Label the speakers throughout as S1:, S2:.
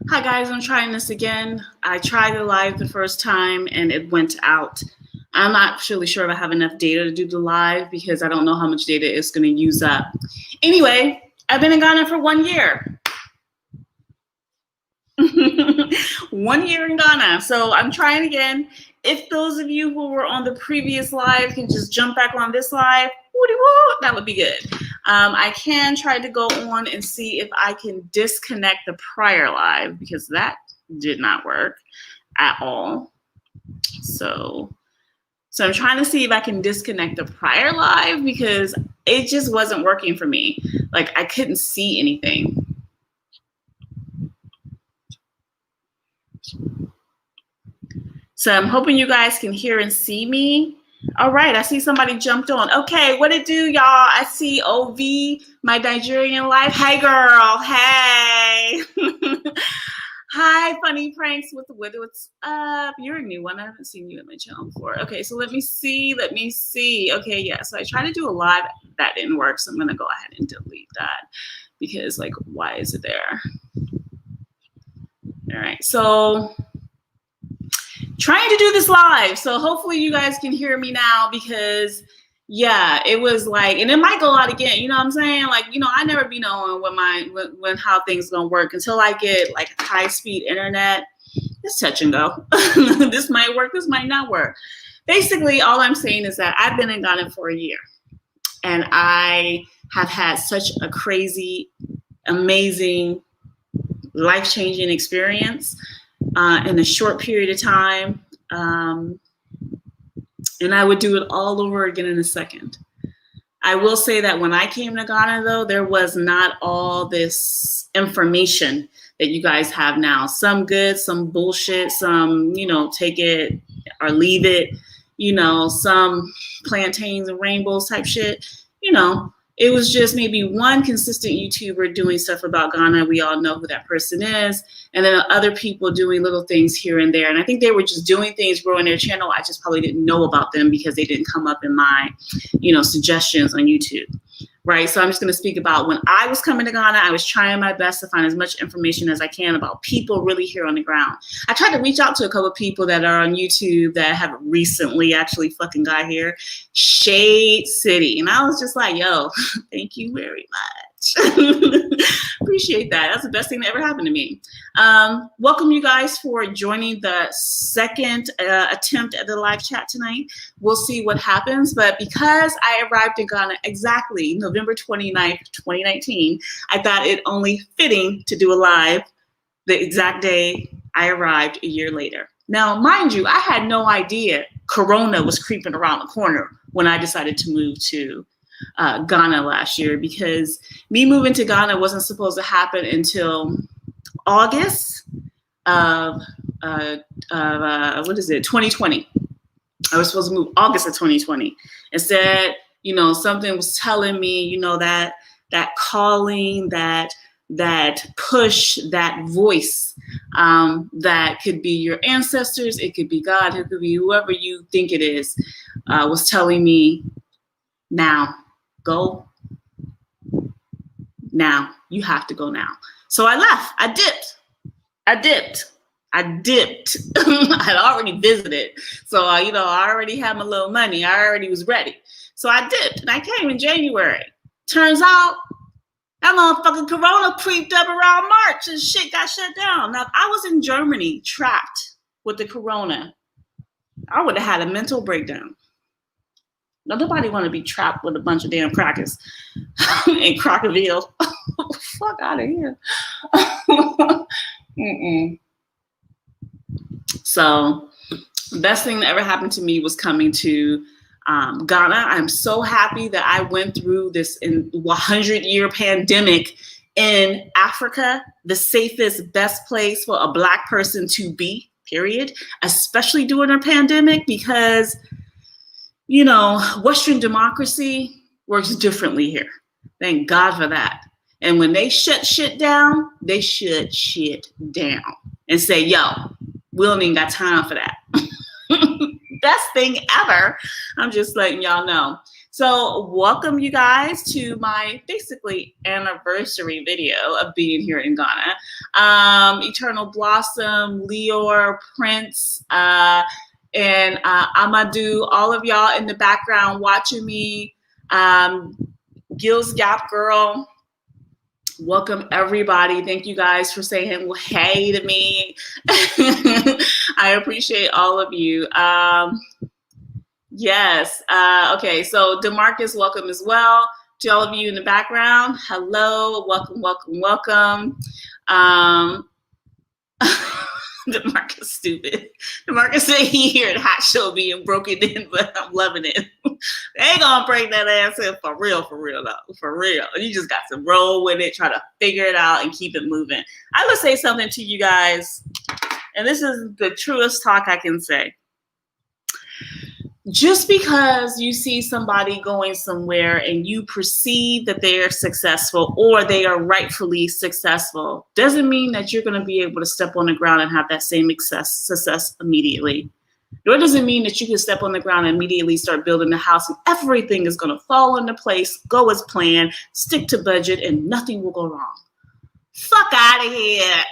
S1: Hi guys, I'm trying this again. I tried it live the first time and it went out. I'm not really sure if I have enough data to do the live because I don't know how much data it's going to use up. Anyway, I've been in Ghana for 1 year. 1 year in Ghana. So I'm trying again. If those of you who were on the previous live can just jump back on this live, that would be good. I can try to go on and see if I can disconnect the prior live because that did not work at all. So I'm trying to see if I can disconnect the prior live because it just wasn't working for me. Like I couldn't see anything. So I'm hoping you guys can hear and see me. All right, I see somebody jumped on. Okay, what it do, y'all? I see OV, my Nigerian life. Hey, girl. Hey. Hi, Funny Pranks with what's up? You're a new one. I haven't seen you in my channel before. Okay, so let me see. Okay, yeah, so I tried to do a live. That didn't work, so I'm going to go ahead and delete that because, like, why is it there? All right, so trying to do this live. So hopefully you guys can hear me now because yeah, it was like, and it might go out again. You know what I'm saying? Like, you know, I never be knowing when how things gonna work until I get like high speed internet. It's touch and go. This might work. This might not work. Basically, all I'm saying is that I've been in Ghana for a year and I have had such a crazy, amazing, life-changing experience in a short period of time. And I would do it all over again in a second. I will say that when I came to Ghana, though, there was not all this information that you guys have now. Some good, some bullshit, some, you know, take it or leave it, you know, some plantains and rainbows type shit, you know. It was just maybe one consistent YouTuber doing stuff about Ghana. We all know who that person is. And then other people doing little things here and there. And I think they were just doing things, growing their channel. I just probably didn't know about them because they didn't come up in my, you know, suggestions on YouTube. Right. So I'm just going to speak about when I was coming to Ghana, I was trying my best to find as much information as I can about people really here on the ground. I tried to reach out to a couple of people that are on YouTube that have recently actually fucking got here. Shade City. And I was just like, yo, thank you very much. Appreciate that. That's the best thing that ever happened to me. Welcome you guys for joining the second attempt at the live chat tonight. We'll see what happens. But because I arrived in Ghana exactly November 29th, 2019, I thought it only fitting to do a live the exact day I arrived a year later. Now, mind you, I had no idea Corona was creeping around the corner when I decided to move to Ghana last year, because me moving to Ghana wasn't supposed to happen until August of 2020. I was supposed to move August of 2020. Instead, you know, something was telling me, you know, that calling, that push, that voice, that could be your ancestors, it could be God, it could be whoever you think it is, was telling me, now, go. Now, you have to go now. So I left. I dipped. I had already visited. So, you know, I already had my little money. I already was ready. So I dipped and I came in January. Turns out that motherfucking Corona creeped up around March and shit got shut down. Now, if I was in Germany trapped with the Corona, I would have had a mental breakdown. Now, nobody want to be trapped with a bunch of damn crackers in Crockerville. Fuck out of here. So the best thing that ever happened to me was coming to Ghana. I'm so happy that I went through this 100-year pandemic in Africa, the safest, best place for a Black person to be, period, especially during a pandemic, because you know, Western democracy works differently here. Thank God for that. And when they shut shit down, they shut shit down and say, yo, we don't even got time for that. Best thing ever. I'm just letting y'all know. So welcome you guys to my basically anniversary video of being here in Ghana. Eternal Blossom, Leor, Prince, and Amadou, all of y'all in the background watching me. Gills Gap Girl. Welcome everybody. Thank you guys for saying hey to me. I appreciate all of you. Yes. Okay. So DeMarcus, welcome as well. To all of you in the background, hello. Welcome, welcome, welcome. DeMarcus stupid. DeMarcus said he heard Hot Show being broken in, but I'm loving it. They ain't gonna break that ass in for real though. For real. You just got to roll with it, try to figure it out and keep it moving. I would say something to you guys, and this is the truest talk I can say. Just because you see somebody going somewhere and you perceive that they are successful or they are rightfully successful doesn't mean that you're going to be able to step on the ground and have that same success immediately. Nor does it mean that you can step on the ground and immediately start building the house and everything is going to fall into place, go as planned, stick to budget, and nothing will go wrong. Fuck out of here.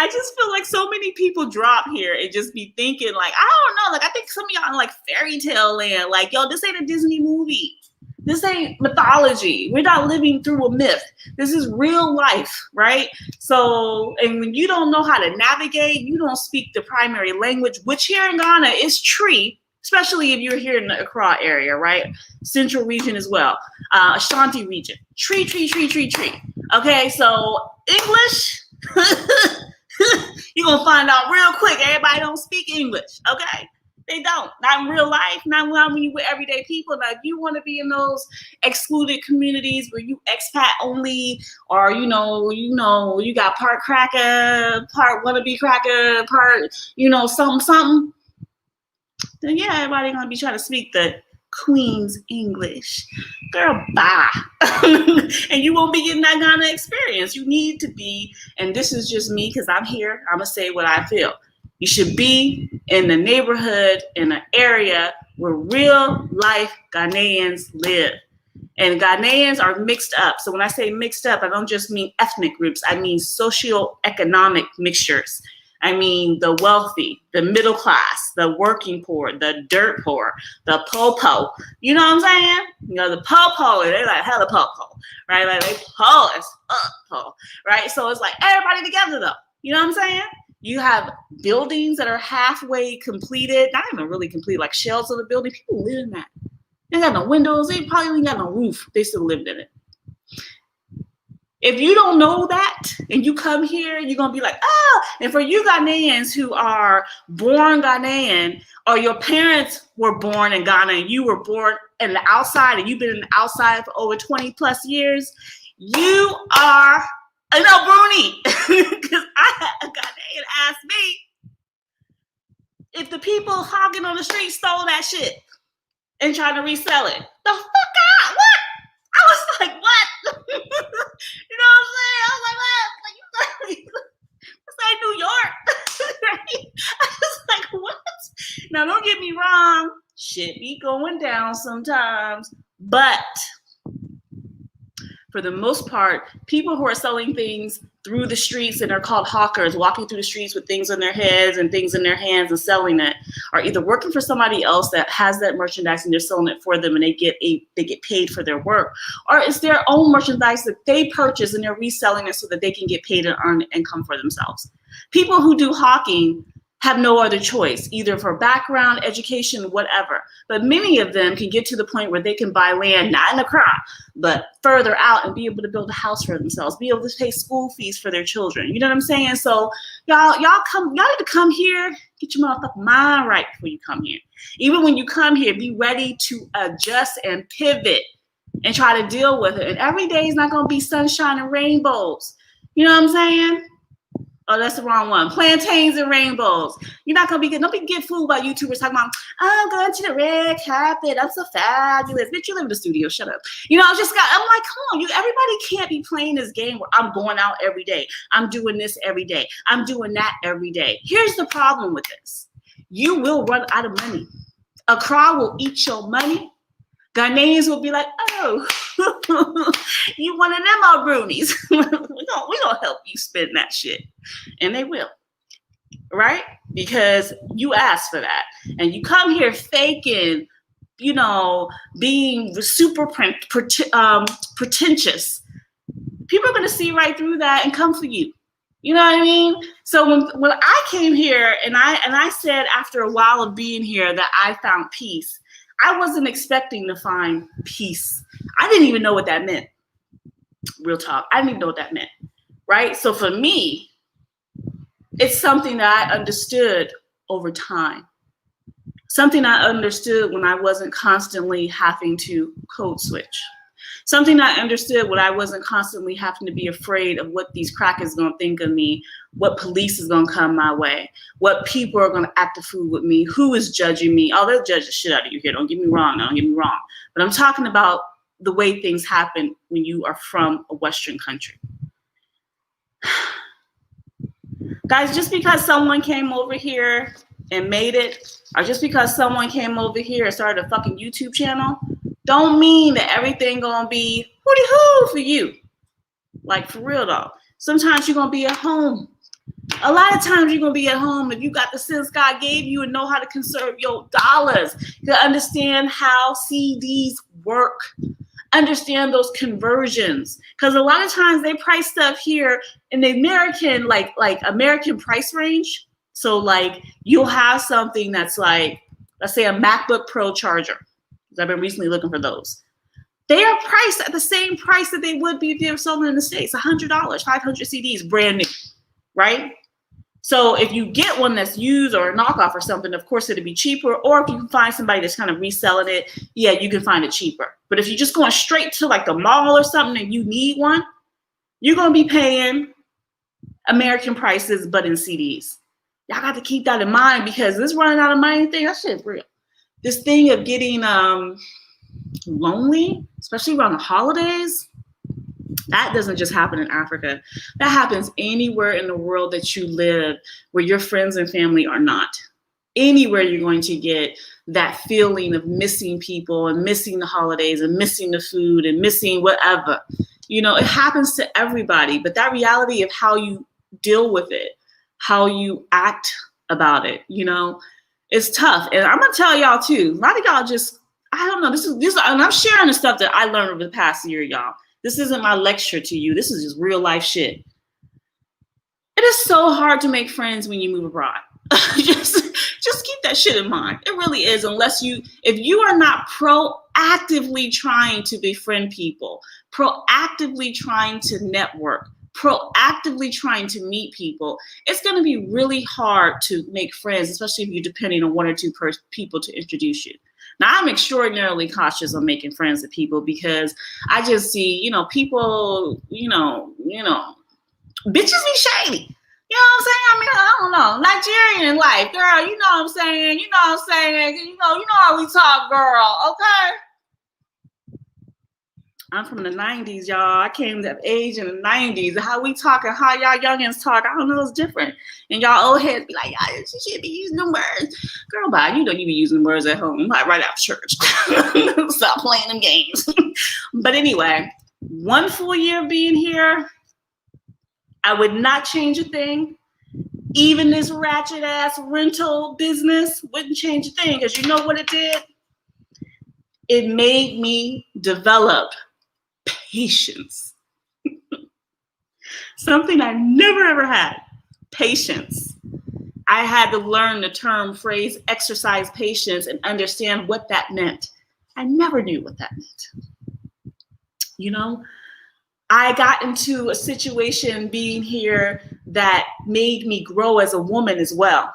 S1: I just feel like so many people drop here and just be thinking like, I don't know, like I think some of y'all in like fairy tale land, like, yo, this ain't a Disney movie. This ain't mythology. We're not living through a myth. This is real life, right? So, and when you don't know how to navigate, you don't speak the primary language, which here in Ghana is Tree, especially if you're here in the Accra area, right? Central region as well. Ashanti region. Tree. Okay, so English, you're going to find out real quick. Everybody don't speak English, okay? They don't. Not in real life, not when you with everyday people. Now, if you want to be in those excluded communities where you expat only, or, you got part cracker, part wannabe cracker, part, something, then yeah, everybody going to be trying to speak the Queen's English. Girl, bye. And you won't be getting that kind of experience. You need to be, and this is just me because I'm here, I'm going to say what I feel. You should be in the neighborhood, in an area where real life Ghanaians live. And Ghanaians are mixed up. So when I say mixed up, I don't just mean ethnic groups. I mean socioeconomic mixtures. I mean the wealthy, the middle class, the working poor, the dirt poor, the po-po. You know what I'm saying? The po-po, they like hella po-po, right? Like they po as po, right? So it's like everybody together though. You know what I'm saying? You have buildings that are halfway completed, not even really complete, like shells of the building. People live in that. They got no windows. They probably ain't got no roof. They still lived in it. If you don't know that and you come here, you're going to be like, oh, and for you Ghanaians who are born Ghanaian, or your parents were born in Ghana and you were born in the outside and you've been in the outside for over 20 plus years, you are Bruni. Because I had a Ghanaian ask me if the people hogging on the street stole that shit and trying to resell it. The fuck out? What? I was like, what? You know what I'm saying? I was like, what? Like, it's like New York. Right? I was like, what? Now, don't get me wrong. Shit be going down sometimes. But for the most part, people who are selling things through the streets and are called hawkers, walking through the streets with things on their heads and things in their hands and selling it, are either working for somebody else that has that merchandise and they're selling it for them and they get paid for their work, or it's their own merchandise that they purchase and they're reselling it so that they can get paid and earn income for themselves. People who do hawking have no other choice, either for background, education, whatever. But many of them can get to the point where they can buy land, not in Accra, but further out, and be able to build a house for themselves, be able to pay school fees for their children. You know what I'm saying? So y'all need to come here, get your motherfucking mind right before you come here. Even when you come here, be ready to adjust and pivot and try to deal with it. And every day is not going to be sunshine and rainbows. You know what I'm saying? Oh, that's the wrong one. Plantains and rainbows. You're not going to be good. Don't be get fooled by YouTubers talking about, oh, I'm going to the red carpet. I'm so fabulous. Bitch, you live in the studio. Shut up. I'm like, come on. Everybody can't be playing this game where I'm going out every day. I'm doing this every day. I'm doing that every day. Here's the problem with this. You will run out of money. Accra will eat your money. Ghanaians will be like, oh, you one of them old brunies. we gonna help you spend that shit. And they will, right? Because you asked for that. And you come here faking, you know, being super pretentious. People are gonna see right through that and come for you. You know what I mean? So when I came here and I said after a while of being here that I found peace, I wasn't expecting to find peace. I didn't even know what that meant. Real talk. I didn't even know what that meant. Right? So for me, it's something that I understood over time. Something I understood when I wasn't constantly having to code switch. Something I understood when I wasn't constantly having to be afraid of what these crackers going to think of me, what police is going to come my way, what people are going to act a fool with me, who is judging me. Oh, they'll judge the shit out of you here. Don't get me wrong. Don't get me wrong. But I'm talking about the way things happen when you are from a Western country. Guys, just because someone came over here and made it, or just because someone came over here and started a fucking YouTube channel, don't mean that everything gonna be hooty-hoo for you. Like, for real though. Sometimes you're gonna be at home. A lot of times you're gonna be at home if you got the sense God gave you and know how to conserve your dollars. You understand how CDs work. Understand those conversions. Because a lot of times they price stuff here in the American, like American price range. So like you'll have something that's like, let's say a MacBook Pro charger. I've been recently looking for those. They are priced at the same price that they would be if they were sold in the States, $100, 500 CDs, brand new, right? So if you get one that's used or a knockoff or something, of course it'll be cheaper. Or if you can find somebody that's kind of reselling it, yeah, you can find it cheaper. But if you're just going straight to like the mall or something and you need one, you're going to be paying American prices, but in CDs. Y'all got to keep that in mind because this running out of money thing, that shit's real. This thing of getting lonely, especially around the holidays, that doesn't just happen in Africa. That happens anywhere in the world that you live where your friends and family are not. Anywhere you're going to get that feeling of missing people and missing the holidays and missing the food and missing whatever. You know, it happens to everybody, but that reality of how you deal with it, how you act about it, you know, it's tough. And I'm going to tell y'all too, a lot of y'all just, I don't know, this is, and I'm sharing the stuff that I learned over the past year, y'all. This isn't my lecture to you. This is just real life shit. It is so hard to make friends when you move abroad. just keep that shit in mind. It really is, if you are not proactively trying to befriend people, proactively trying to network, proactively trying to meet people, it's going to be really hard to make friends, especially if you're depending on one or two people to introduce you. Now, I'm extraordinarily cautious on making friends with people because I just see, you know, people, you know, bitches be shady. You know what I'm saying? I mean, I don't know. Nigerian life, girl, you know what I'm saying? You know what I'm saying? You know how we talk, girl, okay? I'm from the 90s, y'all. I came of age in the 90s. How we talk and how y'all youngins talk, I don't know, it's different. And y'all old heads be like, y'all should be using them words. Girl, bye, you don't even be using words at home, like right after church. Stop playing them games. But anyway, 1 full year of being here, I would not change a thing. Even this ratchet ass rental business wouldn't change a thing, because you know what it did? It made me develop patience. Something I never ever had. Patience. I had to learn the term, phrase, exercise patience and understand what that meant. I never knew what that meant. You know, I got into a situation being here that made me grow as a woman as well,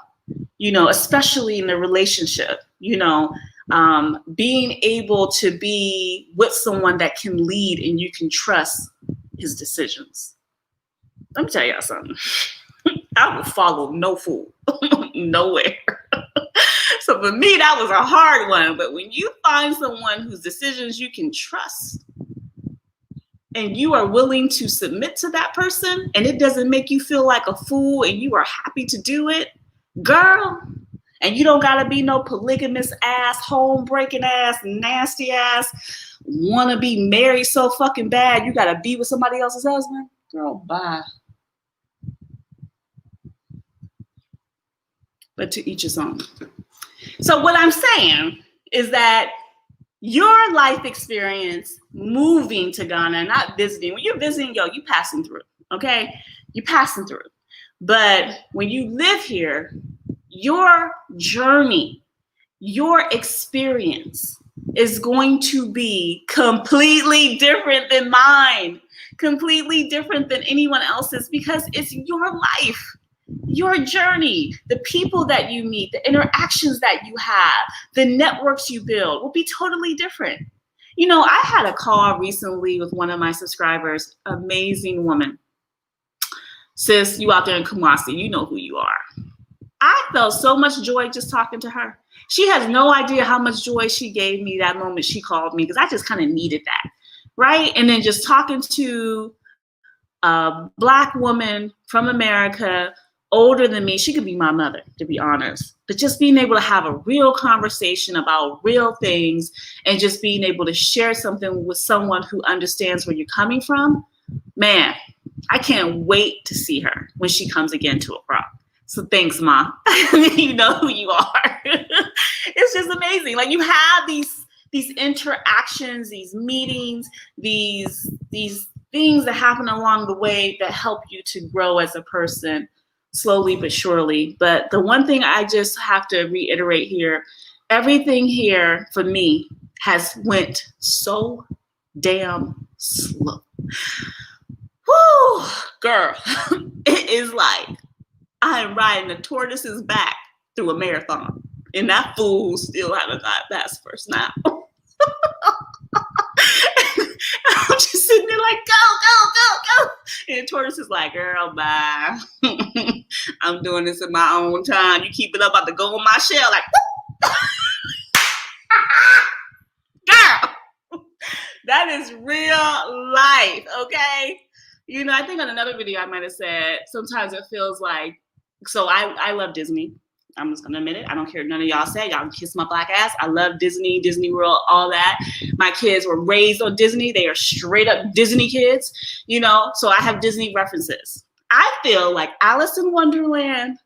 S1: you know, especially in the relationship, you know, being able to be with someone that can lead and you can trust his decisions. Let me tell y'all something. I will follow no fool nowhere. So for me, that was a hard one. But when you find someone whose decisions you can trust and you are willing to submit to that person and it doesn't make you feel like a fool and you are happy to do it, girl. And you don't gotta be no polygamous ass, home breaking ass, nasty ass, wanna be married so fucking bad you gotta be with somebody else's husband. Girl, bye. But to each his own. So what I'm saying is that your life experience moving to Ghana, not visiting. When you're visiting, yo, you passing through, okay? You're passing through. But when you live here, your journey, your experience is going to be completely different than mine, completely different than anyone else's, because it's your life. Your journey, the people that you meet, the interactions that you have, the networks you build will be totally different. You know, I had a call recently with one of my subscribers, amazing woman. Sis, you out there in Kumasi, you know who you are. I felt so much joy just talking to her. She has no idea how much joy she gave me that moment she called me, because I just kind of needed that, right? And then just talking to a Black woman from America, older than me, she could be my mother, to be honest. But just being able to have a real conversation about real things and just being able to share something with someone who understands where you're coming from, man, I can't wait to see her when she comes again to Accra. So thanks, Ma. You know who you are. It's just amazing. Like, you have these interactions, these meetings, these things that happen along the way that help you to grow as a person, slowly but surely. But the one thing I just have to reiterate here, everything here for me has went so damn slow. Whoo, girl, it is like I am riding a tortoise's back through a marathon, and that fool still haven't got past first now. I'm just sitting there like, go. And the tortoise is like, girl, bye. I'm doing this in my own time. You keep it up, about to go on my shell. Like, girl, that is real life, okay? You know, I think on another video I might have said, sometimes it feels like, so I love Disney. I'm just gonna admit it. I don't care what none of y'all say. Y'all can kiss my black ass. I love Disney, Disney World, all that. My kids were raised on Disney. They are straight up Disney kids, you know, so I have Disney references. I feel like Alice in Wonderland,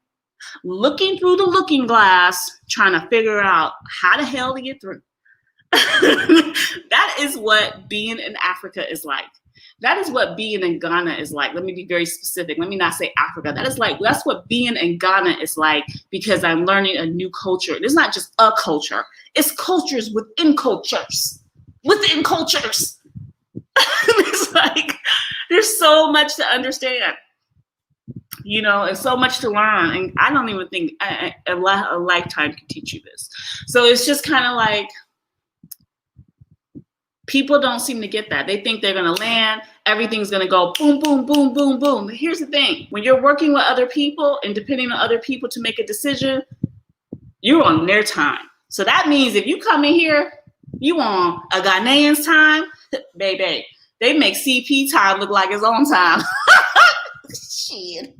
S1: looking through the looking glass, trying to figure out how the hell to get through. That is what being in Africa is like. That is what being in Ghana is like. Let me be very specific. Let me not say Africa. That's what being in Ghana is like, because I'm learning a new culture. It's not just a culture. It's cultures within cultures. Within cultures. It's like, there's so much to understand, you know, and so much to learn. And I don't even think a lifetime can teach you this. So it's just kind of like, people don't seem to get that. They think they're going to land. Everything's going to go boom, boom, boom, boom, boom. Here's the thing. When you're working with other people and depending on other people to make a decision, you're on their time. So that means if you come in here, you on a Ghanaian's time, baby, they make CP time look like its own time. Shit.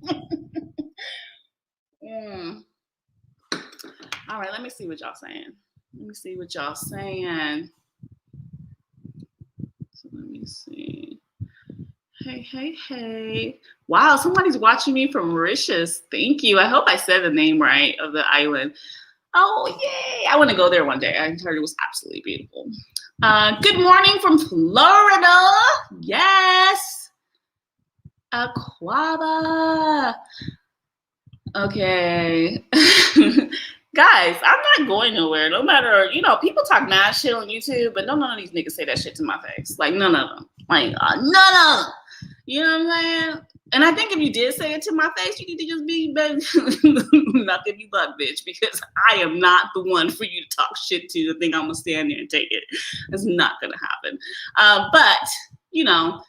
S1: All right, let me see what y'all saying. Let me see. Hey. Wow, somebody's watching me from Mauritius. Thank you. I hope I said the name right of the island. Oh, yay. I want to go there one day. I heard it was absolutely beautiful. Good morning from Florida. Yes. Aquaba. Okay. Guys, I'm not going nowhere. No matter, you know, people talk mad shit on YouTube, but none of these niggas say that shit to my face. Like, none of them. Like, none of them. You know what I'm saying? And I think if you did say it to my face, you need to just be not give me buck, bitch, because I am not the one for you to talk shit to think I'm gonna stand there and take it. It's not gonna happen. But you know,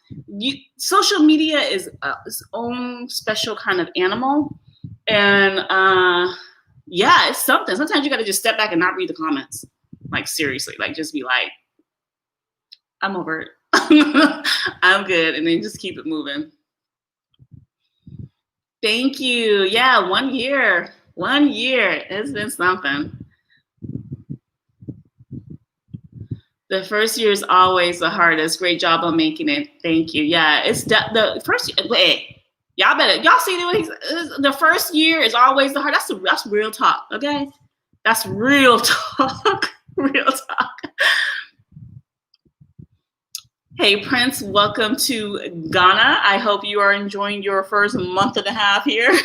S1: social media is its own special kind of animal, and yeah, it's something. Sometimes you got to just step back and not read the comments. Like, seriously, like, just be like, I'm over it. I'm good. And then just keep it moving. Thank you. Yeah, 1 year. 1 year. It's been something. The first year is always the hardest. Great job on making it. Thank you. Yeah, it's the first year. Wait, y'all see what the first year is always the hard. That's real talk. Okay, that's real talk. Real talk. Hey Prince, welcome to Ghana. I hope you are enjoying your first month and a half here.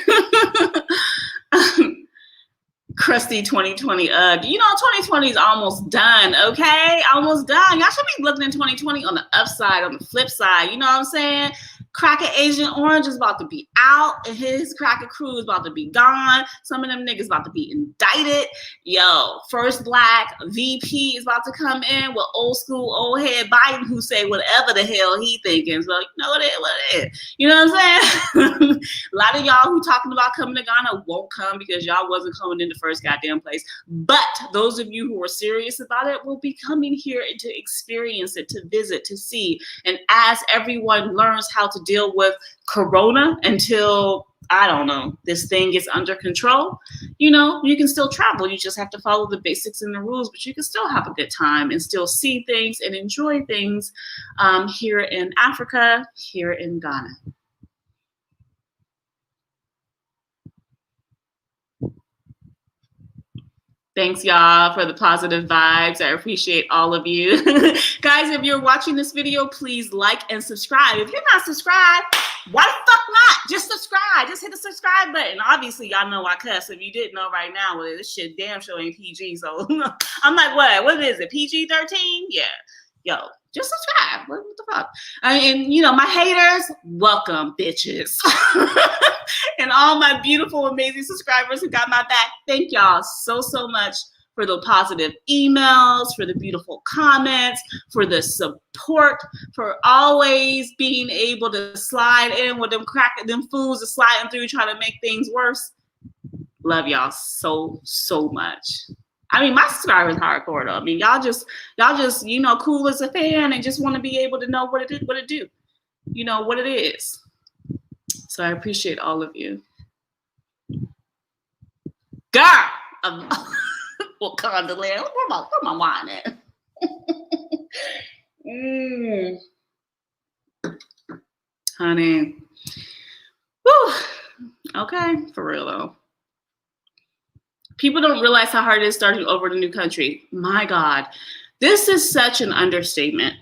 S1: Crusty 2020. You know, 2020 is almost done, okay? Almost done. Y'all should be looking at 2020 on the upside, on the flip side. You know what I'm saying? Cracker Agent Orange is about to be out, and his cracker crew is about to be gone. Some of them niggas about to be indicted. Yo, first black VP is about to come in with old school, old head Biden, who say whatever the hell he thinking. So, you know what it is. You know what I'm saying? A lot of y'all who talking about coming to Ghana won't come because y'all wasn't coming in the first goddamn place. But those of you who are serious about it will be coming here to experience it, to visit, to see. And as everyone learns how to deal with Corona until, I don't know, this thing gets under control, you know, you can still travel. You just have to follow the basics and the rules, but you can still have a good time and still see things and enjoy things here in Africa, here in Ghana. Thanks, y'all, for the positive vibes. I appreciate all of you. Guys, if you're watching this video, please like and subscribe. If you're not subscribed, why the fuck not? Just subscribe. Just hit the subscribe button. Obviously, y'all know I cuss. If you didn't know right now, well, this shit damn sure ain't PG. So I'm like, what is it? PG-13? Yeah. Yo, just subscribe. What the fuck? I mean, you know, my haters, welcome, bitches. And all my beautiful, amazing subscribers who got my back, thank y'all so much for the positive emails, for the beautiful comments, for the support, for always being able to slide in with them fools are sliding through trying to make things worse. Love y'all so much. I mean, my subscribers hardcore though. I mean, y'all just, you know, cool as a fan and just want to be able to know what it do, you know, what it is. So I appreciate all of you. Girl, Wakanda land. Where my wine at? Honey. Whew. Okay, for real though. People don't realize how hard it is starting over in a new country. My God, this is such an understatement.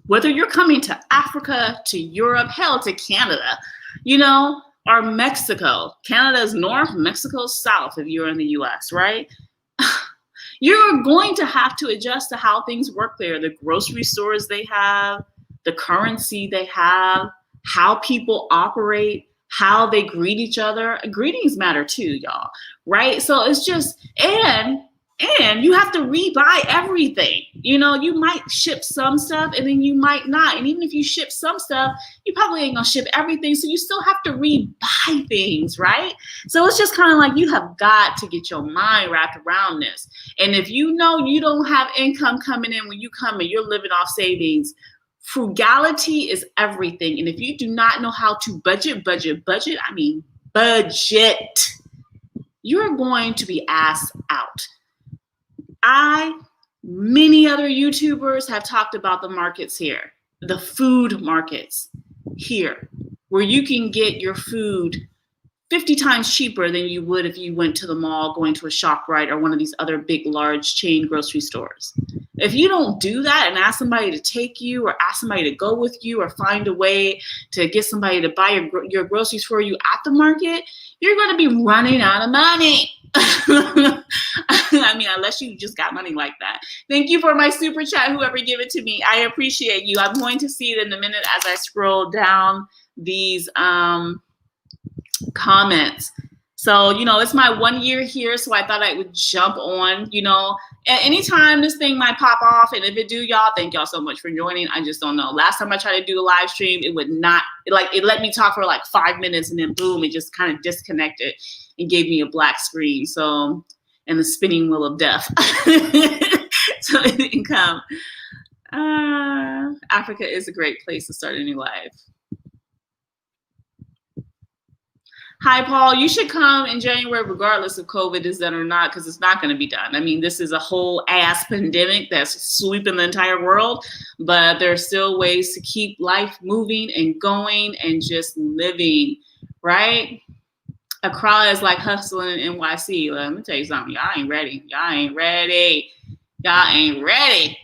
S1: Whether you're coming to Africa, to Europe, hell, to Canada, you know, or Mexico. Canada's north, Mexico's south if you're in the US, right? You're going to have to adjust to how things work there. The grocery stores they have, the currency they have, how people operate, how they greet each other. Greetings matter too, y'all, right? So it's just, and you have to rebuy everything. You know, you might ship some stuff and then you might not. And even if you ship some stuff, you probably ain't gonna ship everything. So you still have to rebuy things, right? So it's just kind of like you have got to get your mind wrapped around this. And if you know you don't have income coming in when you come and you're living off savings, frugality is everything. And if you do not know how to budget, I mean budget, you're going to be ass out. Many other YouTubers have talked about the markets here, the food markets here, where you can get your food 50 times cheaper than you would if you went to the mall, going to a ShopRite or one of these other big, large chain grocery stores. If you don't do that and ask somebody to take you or ask somebody to go with you or find a way to get somebody to buy your groceries for you at the market, you're going to be running out of money. I mean, unless you just got money like that. Thank you for my super chat, whoever gave it to me. I appreciate you. I'm going to see it in a minute as I scroll down these comments. So, you know, it's my 1 year here, so I thought I would jump on, you know. Anytime this thing might pop off, and if it do, y'all, thank y'all so much for joining. I just don't know. Last time I tried to do a live stream, it would not, it let me talk for like 5 minutes, and then boom, it just kind of disconnected and gave me a black screen. So, and the spinning wheel of death. So it didn't come. Africa is a great place to start a new life. Hi, Paul. You should come in January regardless if COVID is done or not, because it's not going to be done. I mean, this is a whole ass pandemic that's sweeping the entire world, but there's still ways to keep life moving and going and just living, right? Accra is like hustling in NYC. Let me tell you something. Y'all ain't ready. Y'all ain't ready. Y'all ain't ready.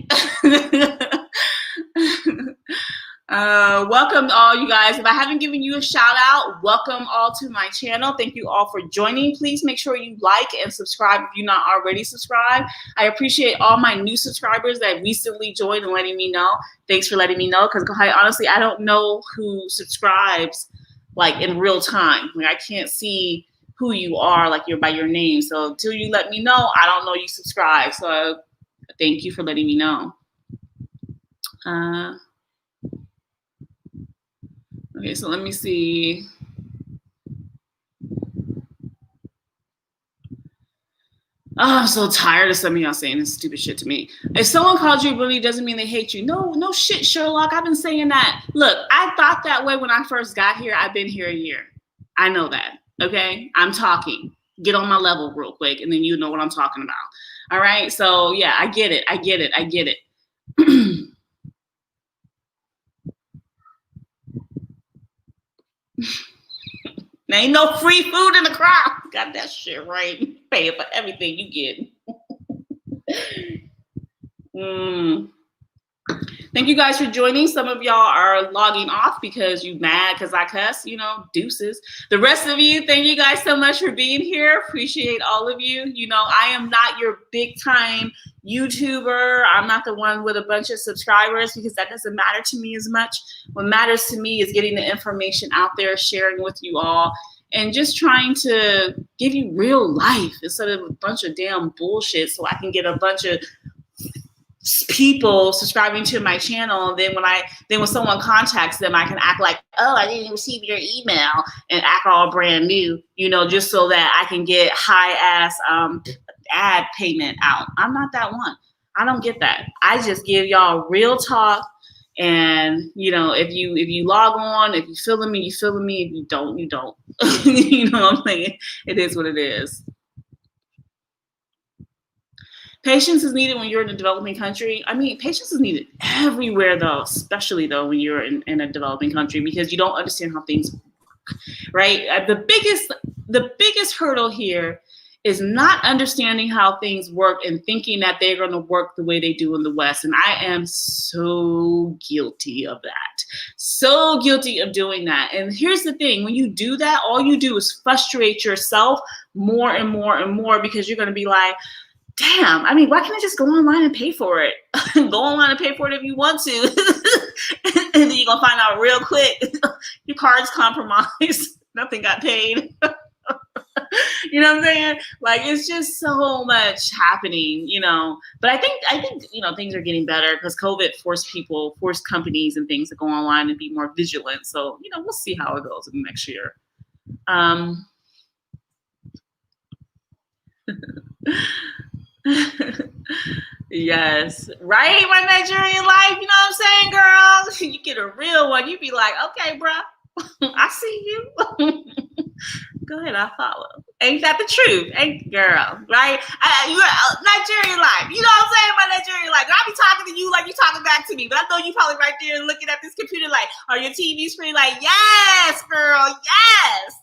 S1: Welcome all you guys. If I haven't given you a shout out, welcome all to my channel. Thank you all for joining. Please make sure you like and subscribe if you're not already subscribed. I appreciate all my new subscribers that recently joined and letting me know. Thanks for letting me know, because quite honestly, I don't know who subscribes like in real time. Like, I can't see who you are like you're by your name. So until you let me know, I don't know you subscribe. So thank you for letting me know. Okay, so let me see. Oh, I'm so tired of some of y'all saying this stupid shit to me. If someone called you a bully, doesn't mean they hate you. No shit, Sherlock. I've been saying that. Look, I thought that way when I first got here. I've been here a year. I know that. Okay, I'm talking. Get on my level real quick, and then you know what I'm talking about. All right. So yeah, I get it. I get it. I get it. There ain't no free food in the crowd. Got that shit right. Pay for everything you get. Thank you guys for joining. Some of y'all are logging off because you mad because I cuss, you know, deuces. The rest of you, thank you guys so much for being here. Appreciate all of you. You know, I am not your big time YouTuber. I'm not the one with a bunch of subscribers, because that doesn't matter to me as much. What matters to me is getting the information out there, sharing with you all, and just trying to give you real life instead of a bunch of damn bullshit so I can get a bunch of people subscribing to my channel. Then when someone contacts them, I can act like, oh, I didn't receive your email, and act all brand new, you know, just so that I can get high ass ad payment out. I'm not that one. I don't get that. I just give y'all real talk. And you know, if you log on, if you feeling me, you feeling me. If you don't, you don't. You know what I'm saying? It is what it is. Patience is needed when you're in a developing country. I mean, patience is needed everywhere, though, especially though when you're in a developing country, because you don't understand how things work, right? The biggest hurdle here is not understanding how things work and thinking that they're going to work the way they do in the West. And I am so guilty of that. So guilty of doing that. And here's the thing. When you do that, all you do is frustrate yourself more and more and more, because you're going to be like, damn, I mean, why can't I just go online and pay for it? Go online and pay for it if you want to. And then you're going to find out real quick, your card's compromised. Nothing got paid. You know what I'm saying? Like, it's just so much happening, you know. But I think, you know, things are getting better because COVID forced companies and things to go online and be more vigilant. So, you know, we'll see how it goes in the next year. Yes, right, my Nigerian life, you know what I'm saying, girl? You get a real one, you be like, okay, bro, I see you. Go ahead, I follow. Ain't that the truth? Ain't, girl, right? You're Nigerian life, you know what I'm saying, my Nigerian life. I be talking to you like you talking back to me, but I know you probably right there looking at this computer like, or your TV screen like, yes, girl, yes.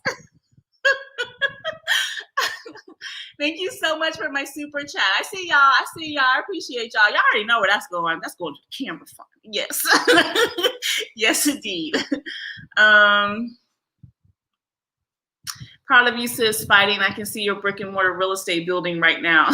S1: Thank you so much for my super chat. I see y'all. I appreciate y'all. Y'all already know where that's going. That's going to the camera phone. Yes. Yes, indeed. Proud of you, sis, fighting. I can see your brick and mortar real estate building right now.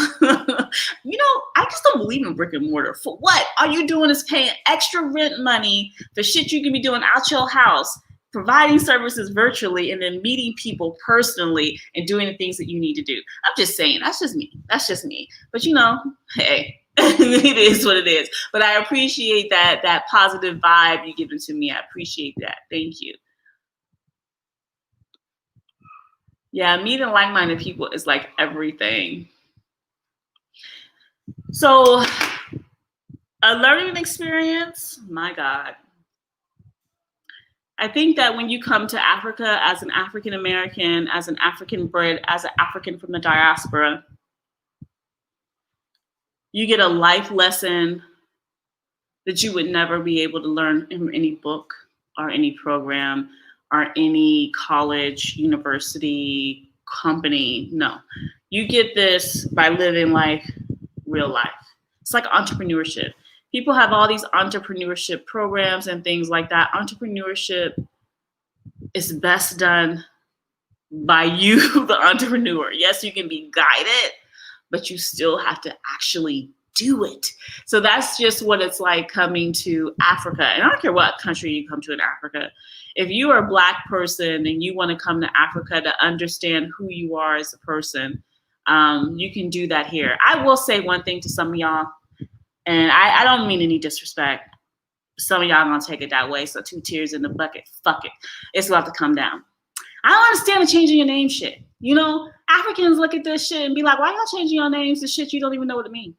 S1: You know, I just don't believe in brick and mortar. For what? All you doing is paying extra rent money for shit you can be doing out your house, providing services virtually, and then meeting people personally and doing the things that you need to do. I'm just saying, that's just me. But you know, hey, it is what it is. But I appreciate that positive vibe you're giving to me. I appreciate that. Thank you. Yeah, meeting like-minded people is like everything. So a learning experience, my God. I think that when you come to Africa as an African American, as an African bred, as an African from the diaspora, you get a life lesson that you would never be able to learn in any book or any program or any college, university, company. No, you get this by living life, real life. It's like entrepreneurship. People have all these entrepreneurship programs and things like that. Entrepreneurship is best done by you, the entrepreneur. Yes, you can be guided, but you still have to actually do it. So that's just what it's like coming to Africa. And I don't care what country you come to in Africa. If you are a Black person and you want to come to Africa to understand who you are as a person, you can do that here. I will say one thing to some of y'all, and I don't mean any disrespect. Some of y'all gonna take it that way. So 2 tears in the bucket, fuck it. It's about to come down. I don't understand the changing your name shit. You know, Africans look at this shit and be like, why y'all changing your names to shit you don't even know what it means?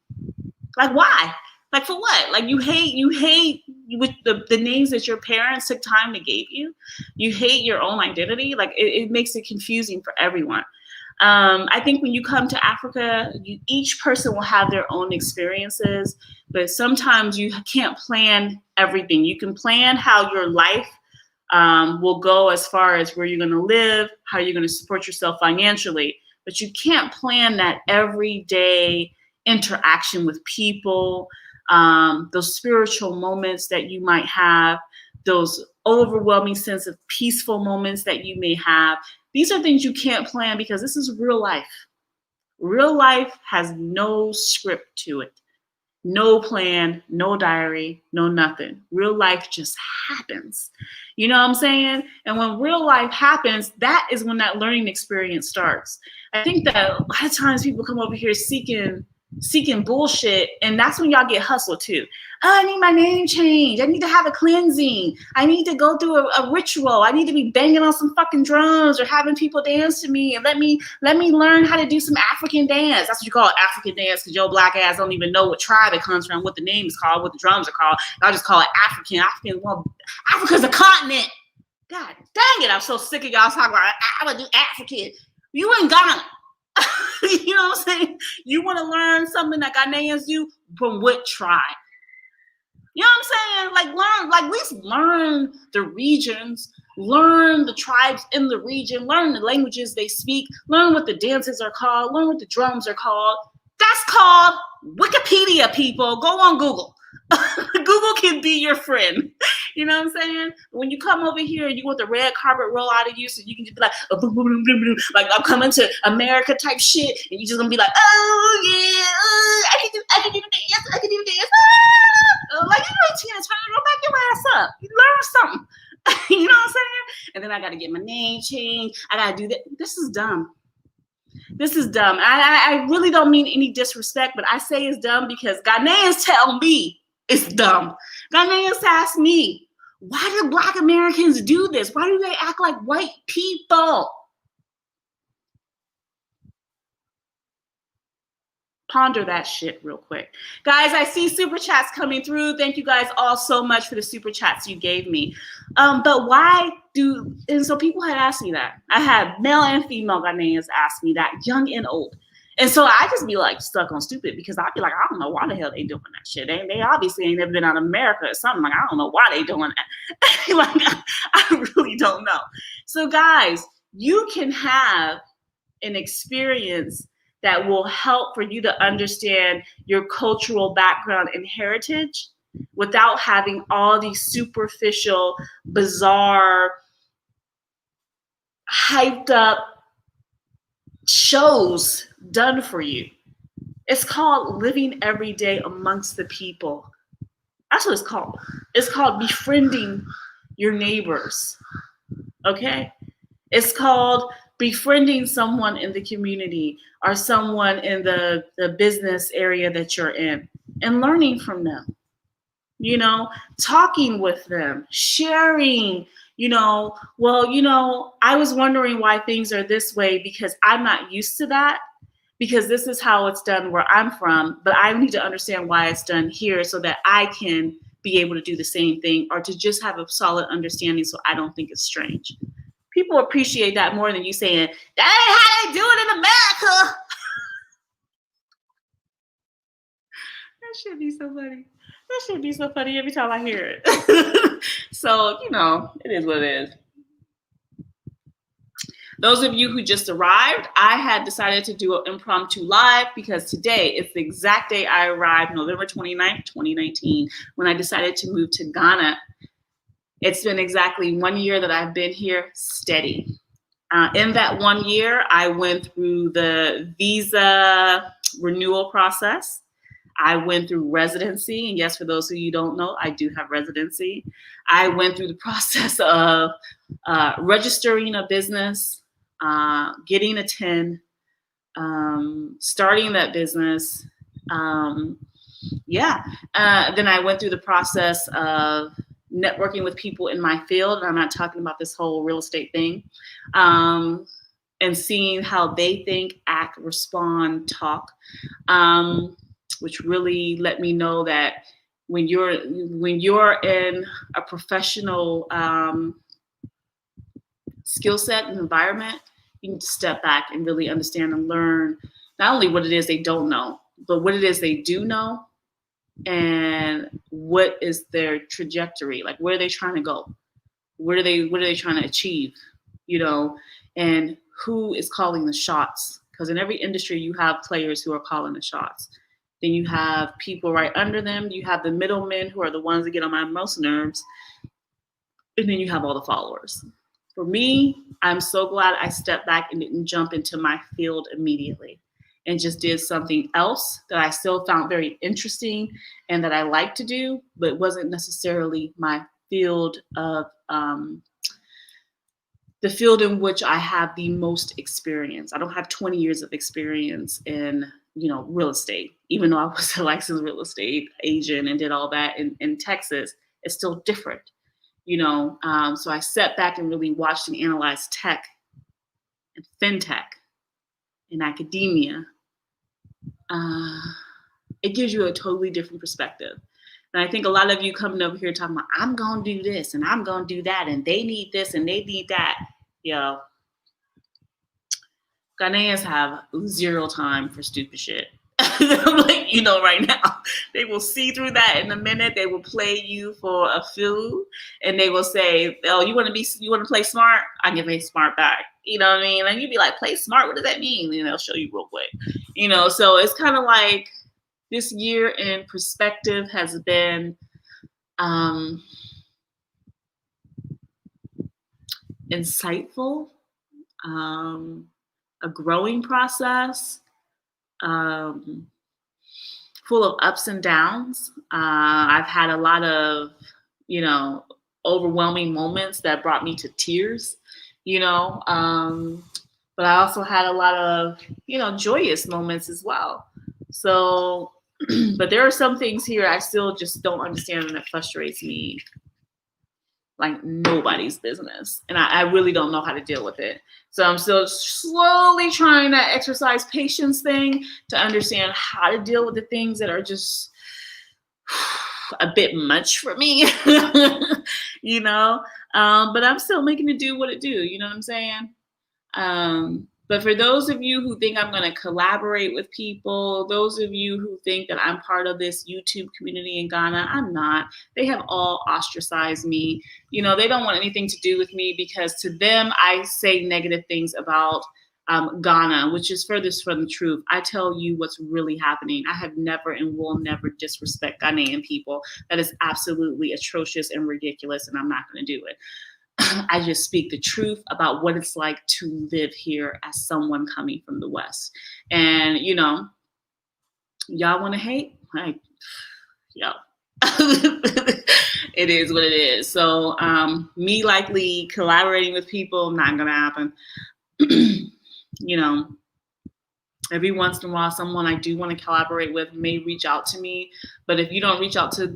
S1: Like, why? Like, for what? Like, you hate with the names that your parents took time to give you. You hate your own identity. Like, it makes it confusing for everyone. I think when you come to Africa, each person will have their own experiences, but sometimes you can't plan everything. You can plan how your life will go as far as where you're going to live, how you're going to support yourself financially, but you can't plan that everyday interaction with people, those spiritual moments that you might have, those overwhelming sense of peaceful moments that you may have. These are things you can't plan because this is real life. Real life has no script to it. No plan, no diary, no nothing. Real life just happens. You know what I'm saying? And when real life happens, that is when that learning experience starts. I think that a lot of times people come over here seeking bullshit, and that's when y'all get hustled too. Oh, I need my name changed. I need to have a cleansing. I need to go through a ritual. I need to be banging on some fucking drums or having people dance to me and let me learn how to do some African dance. That's what you call it, African dance, because your Black ass don't even know what tribe it comes from, what the name is called, what the drums are called. I'll just call it African. Well, Africa's a continent. God dang it, I'm so sick of y'all talking about I would do African. You in Ghana. You know what I'm saying? You want to learn something that Ghanaians do, from what tribe? You know what I'm saying? Like at least learn the regions, learn the tribes in the region, learn the languages they speak, learn what the dances are called, learn what the drums are called. That's called Wikipedia, people. Go on Google. Google can be your friend. You know what I'm saying? When you come over here, you want the red carpet roll out of you, so you can just be like, boom, boom, boom, boom, boom, like I'm coming to America type shit, and you just gonna be like, oh yeah, I can do this. Like, you know, Tina Turner, go back your ass up. You learn something. You know what I'm saying? And then I gotta get my name changed. I gotta do that. This is dumb. This is dumb. I really don't mean any disrespect, but I say it's dumb because Ghanaians tell me it's dumb. Ghanaians ask me, why do Black Americans do this? Why do they act like white people? Ponder that shit real quick. Guys, I see super chats coming through. Thank you guys all so much for the super chats you gave me. But why do, and so people had asked me that. I had male and female Ghanaians ask me that, young and old. And so I just be like stuck on stupid because I'd be like, I don't know why the hell they doing that shit. They obviously ain't never been out of America or something. Like, I don't know why they doing that. Like, I really don't know. So guys, you can have an experience that will help for you to understand your cultural background and heritage without having all these superficial, bizarre, hyped up shows done for you. It's called living every day amongst the people. That's what it's called. It's called befriending your neighbors. Okay? It's called befriending someone in the community or someone in the business area that you're in and learning from them. You know, talking with them, sharing, you know, well, you know, I was wondering why things are this way because I'm not used to that, because this is how it's done where I'm from, but I need to understand why it's done here so that I can be able to do the same thing, or to just have a solid understanding so I don't think it's strange. People appreciate that more than you saying, that ain't how they do it in America. That should be so funny. That should be so funny every time I hear it. So, it is what it is. Those of you who just arrived, I had decided to do an impromptu live because today is the exact day I arrived, November 29th, 2019, when I decided to move to Ghana. It's been exactly 1 year that I've been here steady. In that 1 year, I went through the visa renewal process. I went through residency. And yes, for those of you who don't know, I do have residency. I went through the process of registering a business, getting a TIN, starting that business. Then I went through the process of networking with people in my field. And I'm not talking about this whole real estate thing. And seeing how they think, act, respond, talk, which really let me know that when you're in a professional skill set and environment, you need to step back and really understand and learn not only what it is they don't know, but what it is they do know, and what is their trajectory, like where are they trying to go, what are they trying to achieve, and who is calling the shots. Because in every industry you have players who are calling the shots. Then you have people right under them. You have the middlemen who are the ones that get on my most nerves. And then you have all the followers. For me, I'm so glad I stepped back and didn't jump into my field immediately and just did something else that I still found very interesting and that I like to do, but wasn't necessarily my field of, the field in which I have the most experience. I don't have 20 years of experience in real estate, even though I was a licensed real estate agent and did all that in Texas. It's still different, so I sat back and really watched and analyzed tech and fintech and academia. It gives you a totally different perspective. And I think a lot of you coming over here talking about, I'm going to do this and I'm going to do that, and they need this and they need that. Ghanaians have zero time for stupid shit. I'm like, right now, they will see through that in a minute. They will play you for a fool, and they will say, "Oh, you want to play smart? I can play smart back." You know what I mean? And you'd be like, "Play smart? What does that mean?" And they'll show you real quick. So it's kind of like this year in perspective has been insightful, a growing process, full of ups and downs. I've had a lot of, overwhelming moments that brought me to tears, but I also had a lot of, joyous moments as well. So, but there are some things here I still just don't understand, and it frustrates me like nobody's business. And I really don't know how to deal with it. So I'm still slowly trying that exercise patience thing to understand how to deal with the things that are just a bit much for me, but I'm still making it do what it do. You know what I'm saying? But for those of you who think I'm going to collaborate with people, those of you who think that I'm part of this YouTube community in Ghana, I'm not. They have all ostracized me. They don't want anything to do with me because to them, I say negative things about Ghana, which is furthest from the truth. I tell you what's really happening. I have never and will never disrespect Ghanaian people. That is absolutely atrocious and ridiculous, and I'm not going to do it. I just speak the truth about what it's like to live here as someone coming from the West. And, y'all want to hate? Like, it is what it is. So me likely collaborating with people, not going to happen. Every once in a while, someone I do want to collaborate with may reach out to me. But if you don't reach out to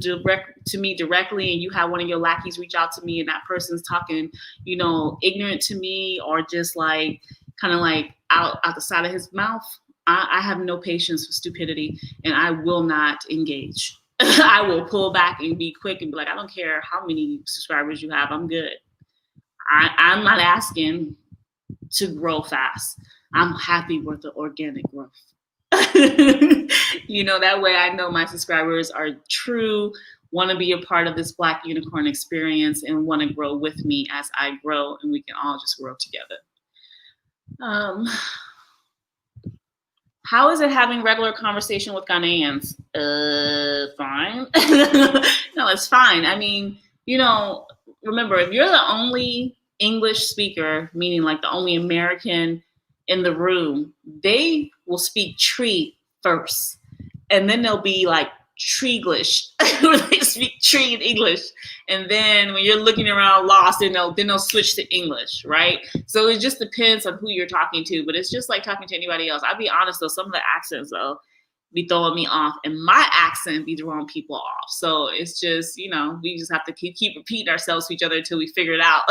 S1: me directly, and you have one of your lackeys reach out to me, and that person's talking, ignorant to me, or just like kind of like out the side of his mouth, I have no patience for stupidity, and I will not engage. I will pull back and be quick and be like, I don't care how many subscribers you have. I'm good. I'm not asking to grow fast. I'm happy with the organic growth. That way I know my subscribers are true, want to be a part of this Black Unicorn experience, and want to grow with me as I grow, and we can all just grow together. How is it having regular conversation with Ghanaians? Fine. No, it's fine. I mean, remember, if you're the only English speaker, meaning like the only American in the room, they will speak tree first. And then they'll be like Treeglish, where they speak tree in English. And then when you're looking around lost, then they'll switch to English, right? So it just depends on who you're talking to, but it's just like talking to anybody else. I'll be honest though, some of the accents though be throwing me off, and my accent be throwing people off. So it's just, we just have to keep repeating ourselves to each other until we figure it out.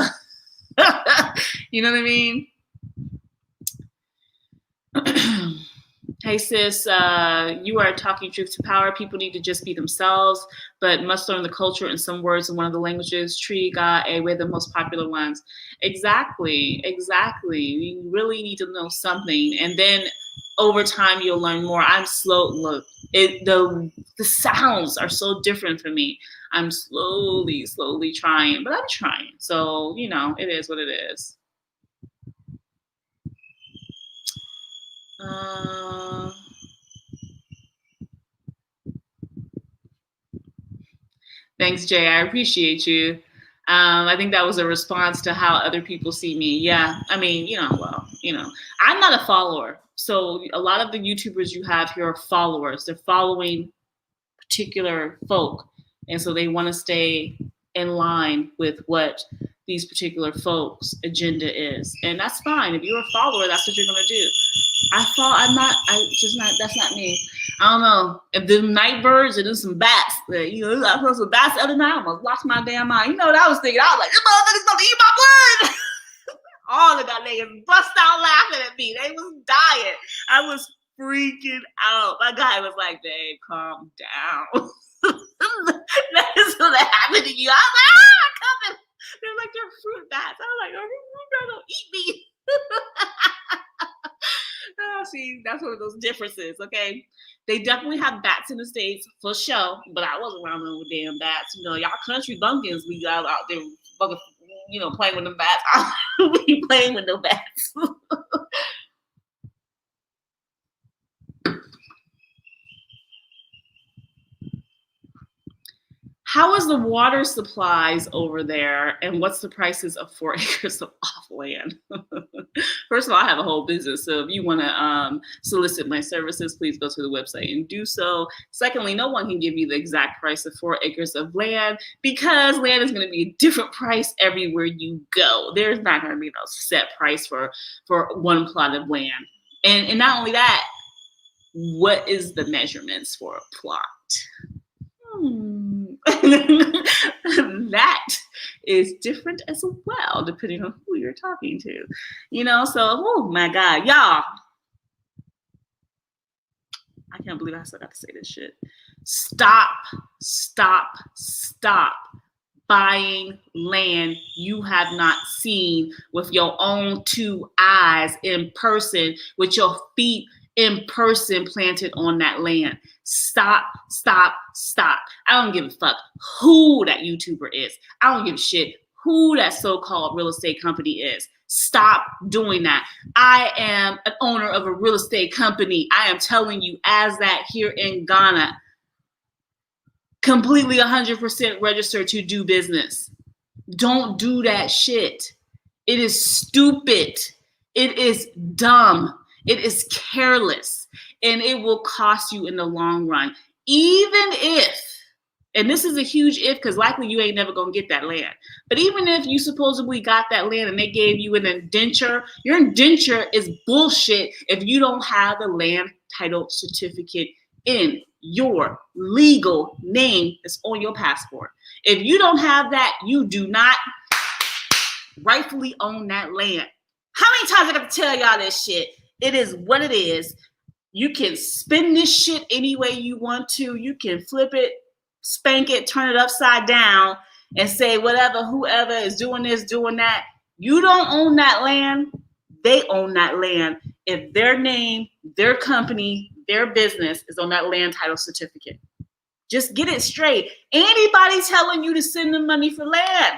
S1: You know what I mean? Hey sis, you are talking truth to power. People need to just be themselves, but must learn the culture and some words in one of the languages. Tree, Ga, Ewe, the most popular ones. Exactly. You really need to know something, and then over time you'll learn more. I'm slow. Look, the sounds are so different for me. I'm slowly trying, but I'm trying. So it is what it is. Thanks, Jay. I appreciate you. I think that was a response to how other people see me. Yeah, I mean, I'm not a follower. So a lot of the YouTubers you have here are followers. They're following particular folk. And so they want to stay in line with what these particular folks' agenda is. And that's fine. If you're a follower, that's what you're going to do. that's not me. I don't know. If the night birds or there's some bats, I saw some bats the other night, I almost lost my damn mind. You know what I was thinking? I was like, this motherfucker's going to eat my blood. All of that niggas bust out laughing at me. They was dying. I was freaking out. My guy was like, babe, calm down. That is what happened to you. I was like, coming. They're like, they're fruit bats. I was like, oh, fruit bats don't eat me. See, that's one of those differences, okay? They definitely have bats in the States for sure, but I wasn't around them with damn bats. Y'all country bumpkins, we got out there fucking, playing with them bats. I don't be playing with no bats. How is the water supplies over there, and what's the prices of 4 acres of off land? First of all, I have a whole business, so if you want to solicit my services, please go to the website and do so. Secondly, no one can give you the exact price of 4 acres of land because land is going to be a different price everywhere you go. There's not going to be no set price for one plot of land. And not only that, what is the measurements for a plot? That is different as well, depending on who you're talking to. So, oh my God, y'all. I can't believe I still got to say this shit. Stop buying land you have not seen with your own 2 eyes in person, with your feet in person planted on that land. Stop. I don't give a fuck who that YouTuber is. I don't give a shit who that so-called real estate company is. Stop doing that. I am an owner of a real estate company. I am telling you as that here in Ghana, completely 100% registered to do business. Don't do that shit. It is stupid. It is dumb. It is careless, and it will cost you in the long run. Even if, and this is a huge if, because likely you ain't never going to get that land. But even if you supposedly got that land and they gave you an indenture, your indenture is bullshit if you don't have the land title certificate in your legal name that's on your passport. If you don't have that, you do not rightfully own that land. How many times I got to tell y'all this shit? It is what it is. You can spin this shit any way you want to. You can flip it spank it, turn it upside down, and say whatever, whoever is doing this, doing that. You don't own that land. They own that land. If their name, their company, their business is on that land title certificate. Just get it straight. Anybody telling you to send them money for land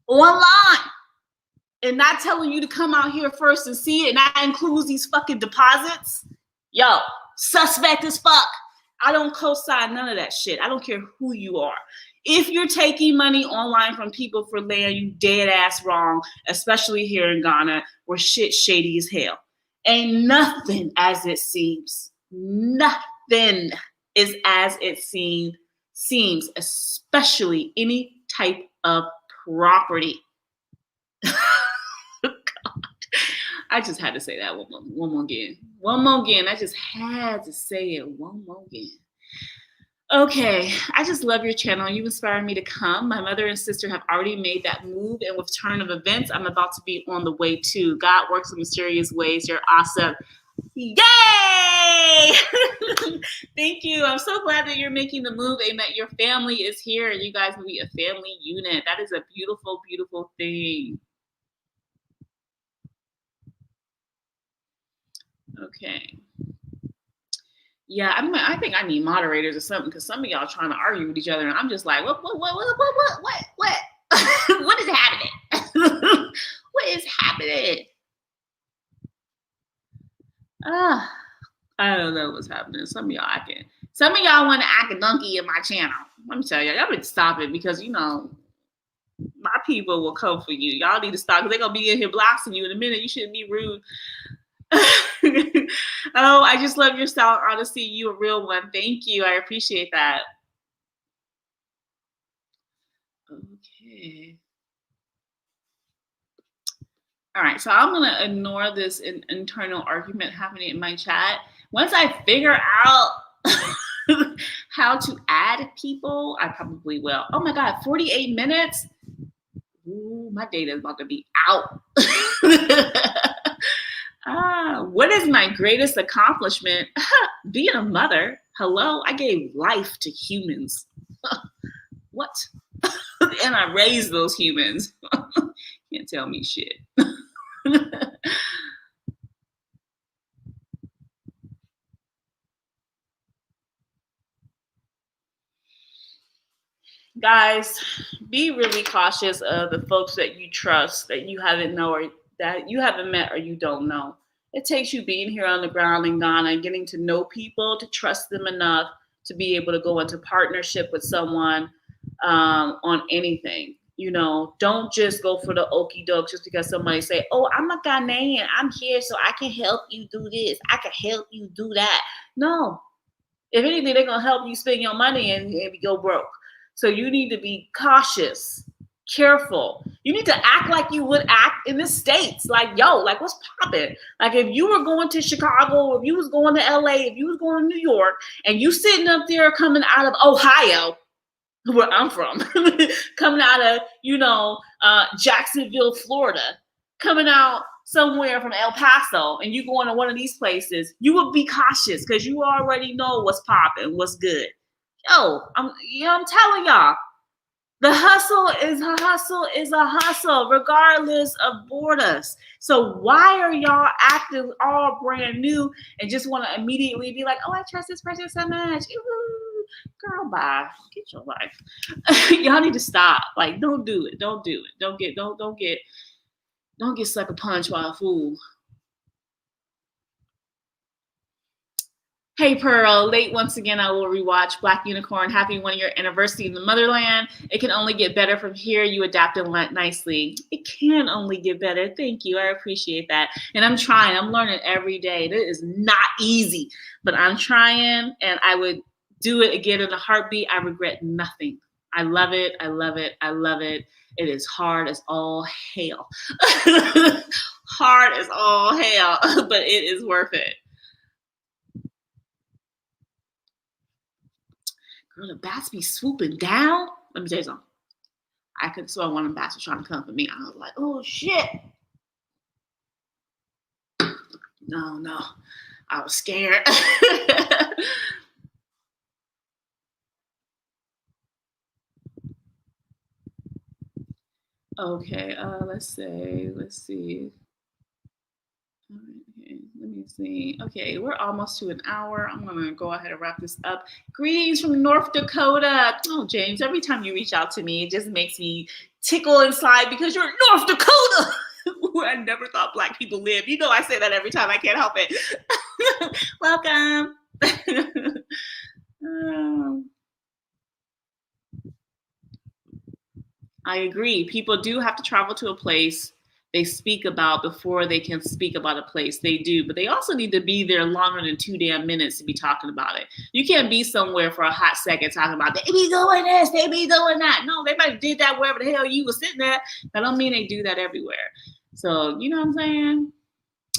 S1: online and not telling you to come out here first and see it, and that includes these fucking deposits, yo, suspect as fuck. I don't co-sign none of that shit. I don't care who you are. If you're taking money online from people for land, you dead ass wrong, especially here in Ghana, where shit shady as hell. Ain't nothing as it seems. Nothing is as it seems, especially any type of property. God. I just had to say that one more again. One more again. I just had to say it one more again. Okay, I just love your channel. You inspire me to come. My mother and sister have already made that move, and with turn of events, I'm about to be on the way too. God works in mysterious ways. You're awesome. Yay! Thank you. I'm so glad that you're making the move and that your family is here and you guys will be a family unit. That is a beautiful, beautiful thing. Okay. Yeah, I think I need moderators or something because some of y'all trying to argue with each other, and I'm just like, what what is happening? What is happening? I don't know what's happening. Some of y'all want to act a donkey in my channel. Let me tell y'all better stop it because my people will come for you. Y'all need to stop because they're gonna be in here blasting you in a minute. You shouldn't be rude. Oh, I just love your style, honesty. You a real one. Thank you. I appreciate that. Okay. All right, so I'm gonna ignore this internal argument happening in my chat. Once I figure out how to add people, I probably will. Oh my God, 48 minutes? Ooh, my data is about to be out. What is my greatest accomplishment? Being a mother. Hello, I gave life to humans. What? And I raised those humans. Can't tell me shit. Guys, be really cautious of the folks that you trust that you haven't met or you don't know. It takes you being here on the ground in Ghana and getting to know people to trust them enough to be able to go into partnership with someone on anything. Don't just go for the okie doke just because somebody say, "Oh, I'm a Ghanaian. I'm here so I can help you do this. I can help you do that." No. If anything, they're going to help you spend your money and go broke. So you need to be cautious, careful. You need to act like you would act in the States. Like, yo, like what's popping? Like if you were going to Chicago, if you was going to LA, if you was going to New York, and you sitting up there coming out of Ohio, where I'm from, coming out of, Jacksonville, Florida, coming out somewhere from El Paso, and you going to one of these places, you would be cautious because you already know what's popping, what's good. Yo, I'm telling y'all, the hustle is a hustle, regardless of borders. So why are y'all acting all brand new and just want to immediately be like, "Oh, I trust this person so much." Ooh, girl, bye. Get your life. Y'all need to stop. Like, don't do it. Don't do it. Don't get sucker punched by a fool. Hey Pearl, late once again. I will rewatch BlackUnicorn. Happy 1-year anniversary in the motherland. It can only get better from here. You adapted nicely. It can only get better. Thank you. I appreciate that. And I'm trying. I'm learning every day. It is not easy, but I'm trying, and I would do it again in a heartbeat. I regret nothing. I love it. I love it. I love it. It is hard as all hell. Hard as all hell, but it is worth it. Girl, the bats be swooping down. Let me tell you something. I could swear one of the bats was trying to come for me. I was like, "Oh shit." No. I was scared. Okay, let's see. Okay, let me see. Okay, we're almost to an hour. I'm gonna go ahead and wrap this up. Greetings from North Dakota. Oh, James, every time you reach out to me, it just makes me tickle inside because you're in North Dakota, where I never thought Black people lived. You know, I say that every time. I can't help it. Welcome. Um, I agree. People do have to travel to a place they speak about before they can speak about a place. They do, but they also need to be there longer than 2 damn minutes to be talking about it. You can't be somewhere for a hot second talking about they be doing this, they be doing that. No, they might have did that wherever the hell you was sitting at. That don't mean they do that everywhere. So you know what I'm saying?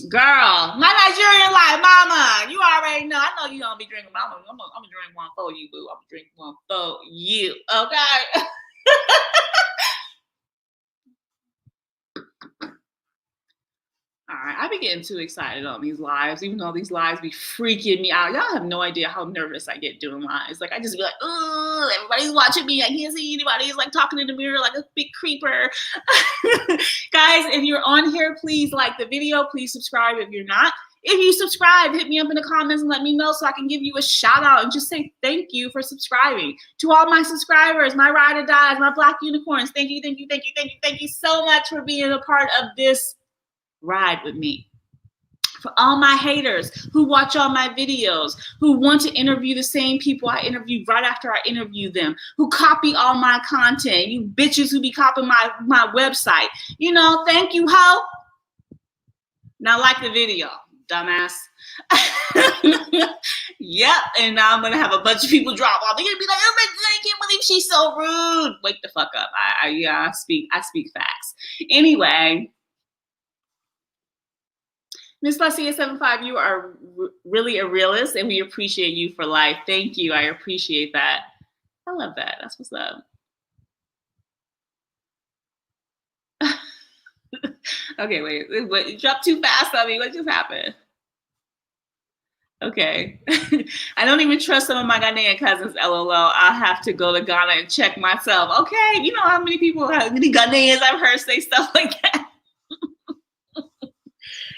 S1: Girl, my Nigerian life, mama, you already know. I know you don't be drinking. I'm gonna drink one for you, boo. I'm gonna drink one for you. Okay. All right, I be getting too excited on these lives, even though these lives be freaking me out. Y'all have no idea how nervous I get doing lives. Like I just be like, oh, everybody's watching me. I can't see anybody. It's like talking in the mirror like a big creeper. Guys, if you're on here, please like the video. Please subscribe if you're not. If you subscribe, hit me up in the comments and let me know so I can give you a shout out and just say thank you for subscribing. To all my subscribers, my ride or dies, my Black unicorns, thank you, thank you, thank you, thank you, thank you so much for being a part of this ride with me. For all my haters who watch all my videos, who want to interview the same people I interviewed right after I interview them, who copy all my content, you bitches who be copying my website. You know, thank you, ho. Now like the video, dumbass. Yep, and now I'm gonna have a bunch of people drop off. They're gonna be like, "Oh my god, I can't believe she's so rude." Wake the fuck up. I speak facts. Anyway. Miss Lacia75, you are really a realist, and we appreciate you for life. Thank you. I appreciate that. I love that. That's what's up. Okay, wait. You dropped too fast on me. What just happened? Okay. I don't even trust some of my Ghanaian cousins, LOL. I'll have to go to Ghana and check myself. Okay. You know how many Ghanaians I've heard say stuff like that?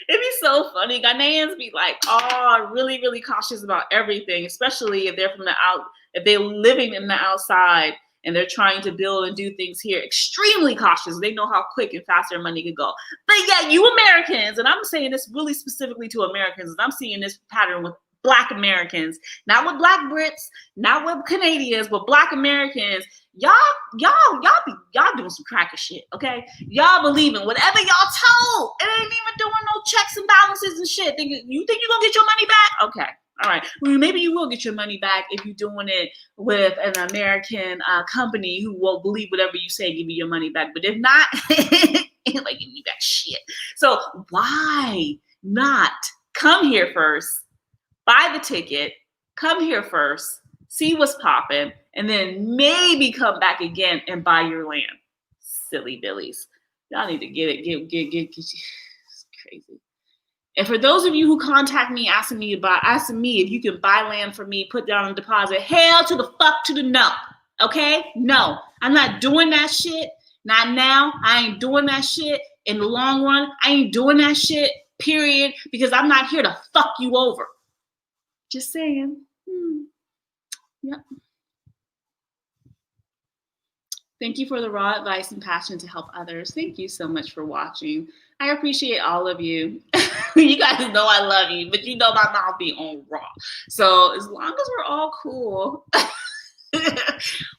S1: It'd be so funny. Ghanaians be like, oh, really, really cautious about everything, especially if they're if they're living in the outside and they're trying to build and do things here. Extremely cautious. They know how quick and fast their money can go. But yeah, you Americans, and I'm saying this really specifically to Americans, and I'm seeing this pattern with Black Americans, not with Black Brits, not with Canadians, but Black Americans. Y'all doing some cracker shit, okay? Y'all believing whatever y'all told. It ain't even doing no checks and balances and shit. You think you're gonna get your money back? Okay. All right. Well, maybe you will get your money back if you're doing it with an American company who will believe whatever you say, give you your money back. But if not, ain't like giving you back shit. So why not come here first, buy the ticket, come here first, see what's popping, and then maybe come back again and buy your land. Silly billies. Y'all need to get it. Get. It's crazy. And for those of you who contact me asking me if you can buy land for me, put down a deposit, hell to the fuck to the no. Okay? No. I'm not doing that shit. Not now. I ain't doing that shit. In the long run, I ain't doing that shit, period, because I'm not here to fuck you over. Just saying. Yep. Thank you for the raw advice and passion to help others. Thank you so much for watching. I appreciate all of you. You guys know I love you, but you know my mouth be on raw. So as long as we're all cool.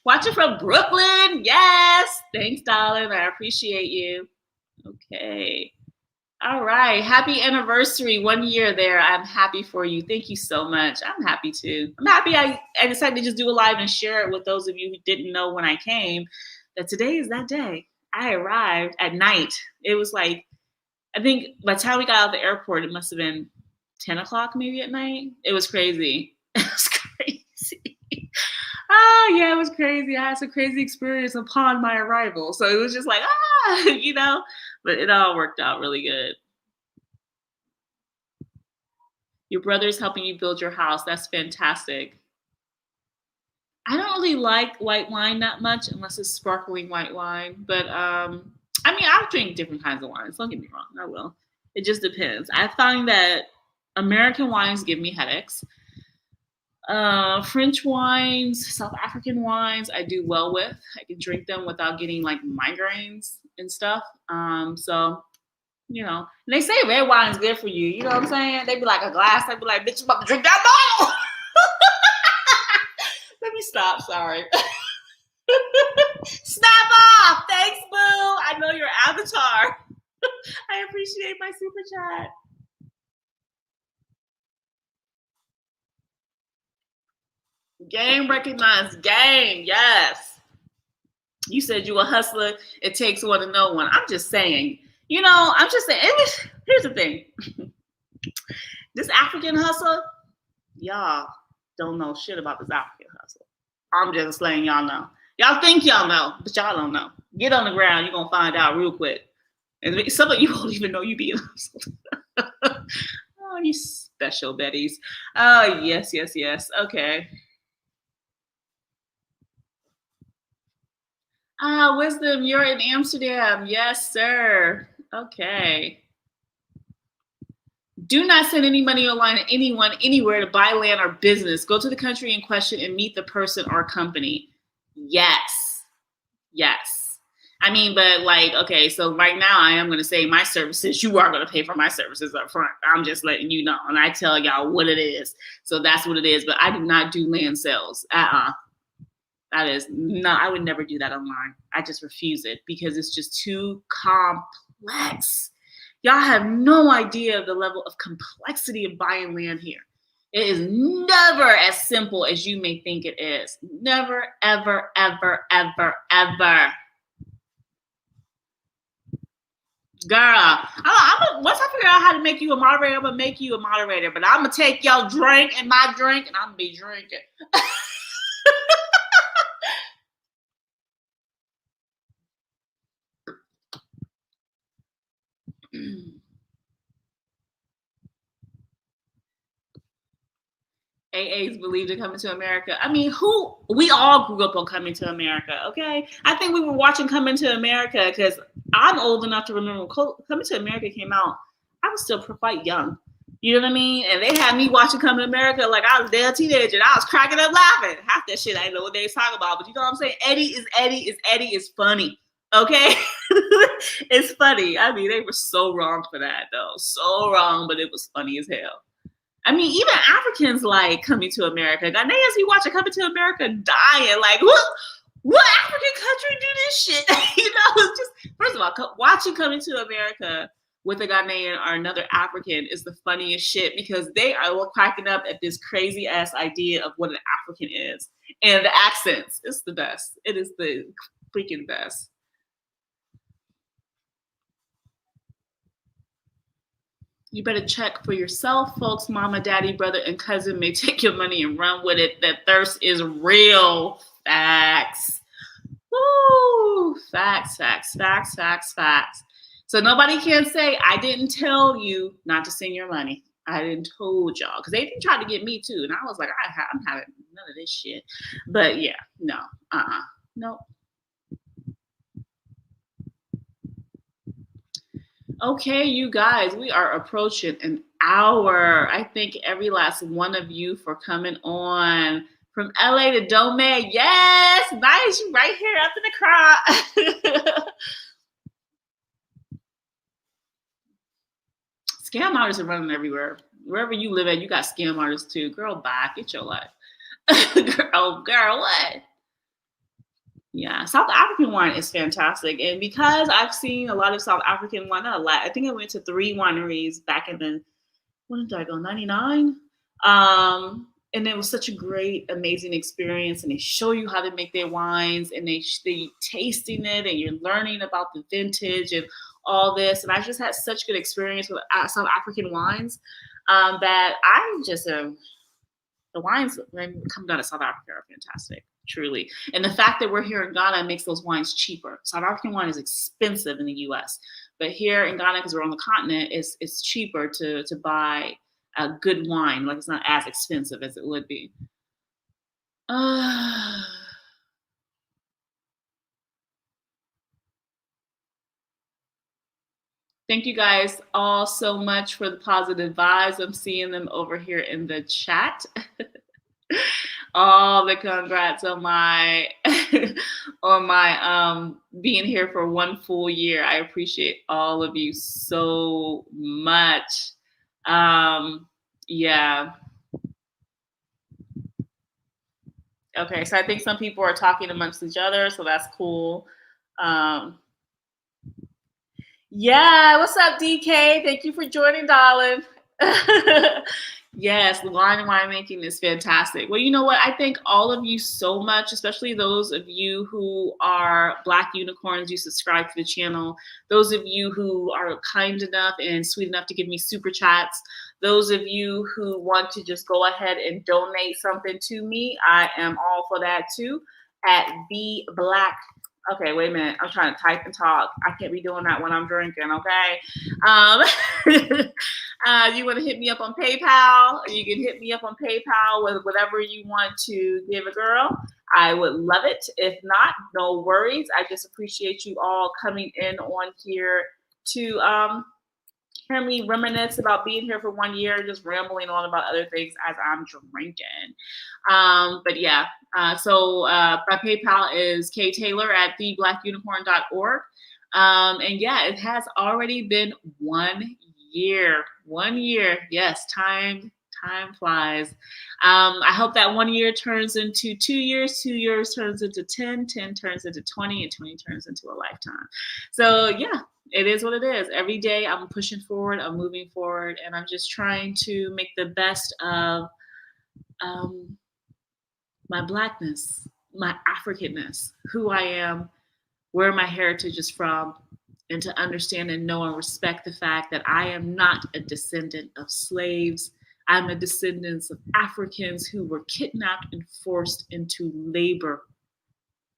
S1: Watching from Brooklyn. Yes. Thanks, darling. I appreciate you. Okay. All right. Happy anniversary. 1 year there. I'm happy for you. Thank you so much. I'm happy too. I'm happy I decided to just do a live and share it with those of you who didn't know when I came that today is that day. I arrived at night. It was like, I think by the time we got out of the airport, it must have been 10 o'clock maybe at night. It was crazy. It was crazy. Oh, yeah, it was crazy. I had some crazy experience upon my arrival. So it was just like, you know, but it all worked out really good. Your brother's helping you build your house. That's fantastic. I don't really like white wine that much unless it's sparkling white wine. But I mean, I'll drink different kinds of wines. Don't get me wrong. I will. It just depends. I find that American wines give me headaches. French wines, South African wines, I do well with. I can drink them without getting like migraines and stuff. So and they say red wine is good for you. You know what I'm saying? They be like a glass. They be like, bitch, you about to drink that bottle. Let me stop. Sorry. Snap off. Thanks, boo. I know your avatar. I appreciate my super chat. Game recognized. Game. Yes. You said you a hustler. It takes one to know one. I'm just saying. I'm just saying. Here's the thing. This African hustle, y'all don't know shit about this African hustle. I'm just letting y'all know. Y'all think y'all know, but y'all don't know. Get on the ground. You're going to find out real quick. And some of you won't even know you being hustled. Oh, you special Bettys. Oh, yes. Okay. Wisdom, you're in Amsterdam. Yes, sir. Okay. Do not send any money online to anyone, anywhere to buy land or business. Go to the country in question and meet the person or company. Yes. I mean, but like, okay, so right now I am going to say my services, you are going to pay for my services up front. I'm just letting you know. And I tell y'all what it is. So that's what it is. But I do not do land sales. That is not, I would never do that online. I just refuse it because it's just too complex. Y'all have no idea of the level of complexity of buying land here. It is never as simple as you may think it is. Never, ever, ever, ever, ever. Girl, once I figure out how to make you a moderator, I'm going to make you a moderator. But I'm going to take your drink and my drink, and I'm going to be drinking. AAs believed in coming to America. I mean, we all grew up on Coming to America, okay? I think we were watching Coming to America because I'm old enough to remember when Coming to America came out. I was still quite young. You know what I mean? And they had me watching Coming to America like I was a damn teenager and I was cracking up laughing. Half that shit I didn't know what they was talking about. But you know what I'm saying? Eddie is funny. Okay? It's funny. I mean, they were so wrong for that, though. So wrong, but it was funny as hell. I mean, even Africans like Coming to America. Ghanaians be watching Coming to America dying. Like, what African country do this shit? It's just, first of all, watching Coming to America with a Ghanaian or another African is the funniest shit because they are all cracking up at this crazy ass idea of what an African is. And the accents, it's the best. It is the freaking best. You better check for yourself, folks. Mama, daddy, brother, and cousin may take your money and run with it. That thirst is real. Facts. Woo! Facts. So nobody can say, I didn't tell you not to send your money. I didn't told y'all. Because they didn't try to get me too. And I was like, I'm having none of this shit. But yeah, no. Nope. Okay, you guys, we are approaching an hour. I thank every last one of you for coming on from LA to Dome. Yes, nice. You right here up in the crowd. Scam artists are running everywhere. Wherever you live at, you got scam artists too. Girl, bye. Get your life. Girl, what? Yeah, South African wine is fantastic. And because I've seen a lot of South African wine, not a lot, I think I went to 3 wineries back in the, when did I go, 99? And it was such a great, amazing experience. And they show you how to make their wines and they tasting it and you're learning about the vintage and all this. And I just had such good experience with South African wines that I just, the wines coming out of South Africa are fantastic. Truly. And the fact that we're here in Ghana makes those wines cheaper. South African wine is expensive in the US, but here in Ghana, because we're on the continent, it's cheaper to buy a good wine. Like it's not as expensive as it would be. Thank you guys all so much for the positive vibes. I'm seeing them over here in the chat. All the congrats on my on my being here for 1 full year. I appreciate all of you so much. Yeah. Okay, so I think some people are talking amongst each other, so that's cool. Yeah, what's up, DK? Thank you for joining, darling. Yes, wine and winemaking is fantastic. Well, you know what? I thank all of you so much, especially those of you who are Black Unicorns, you subscribe to the channel, those of you who are kind enough and sweet enough to give me super chats, those of you who want to just go ahead and donate something to me, I am all for that too. At the Black. Okay, wait a minute. I'm trying to type and talk. I can't be doing that when I'm drinking, okay? You want to hit me up on PayPal? You can hit me up on PayPal with whatever you want to give a girl. I would love it. If not, no worries. I just appreciate you all coming in on here to hear me reminisce about being here for 1 year, just rambling on about other things as I'm drinking. But yeah, so my PayPal is ktaylor@theblackunicorn.org. And yeah, it has already been 1 year. 1 year. Yes, time flies. I hope that 1 year turns into 2 years, 2 years turns into 10, 10 turns into 20, and 20 turns into a lifetime. So yeah, it is what it is. Every day I'm pushing forward, I'm moving forward, and I'm just trying to make the best of my Blackness, my Africanness, who I am, where my heritage is from, and to understand and know and respect the fact that I am not a descendant of slaves. I'm a descendant of Africans who were kidnapped and forced into labor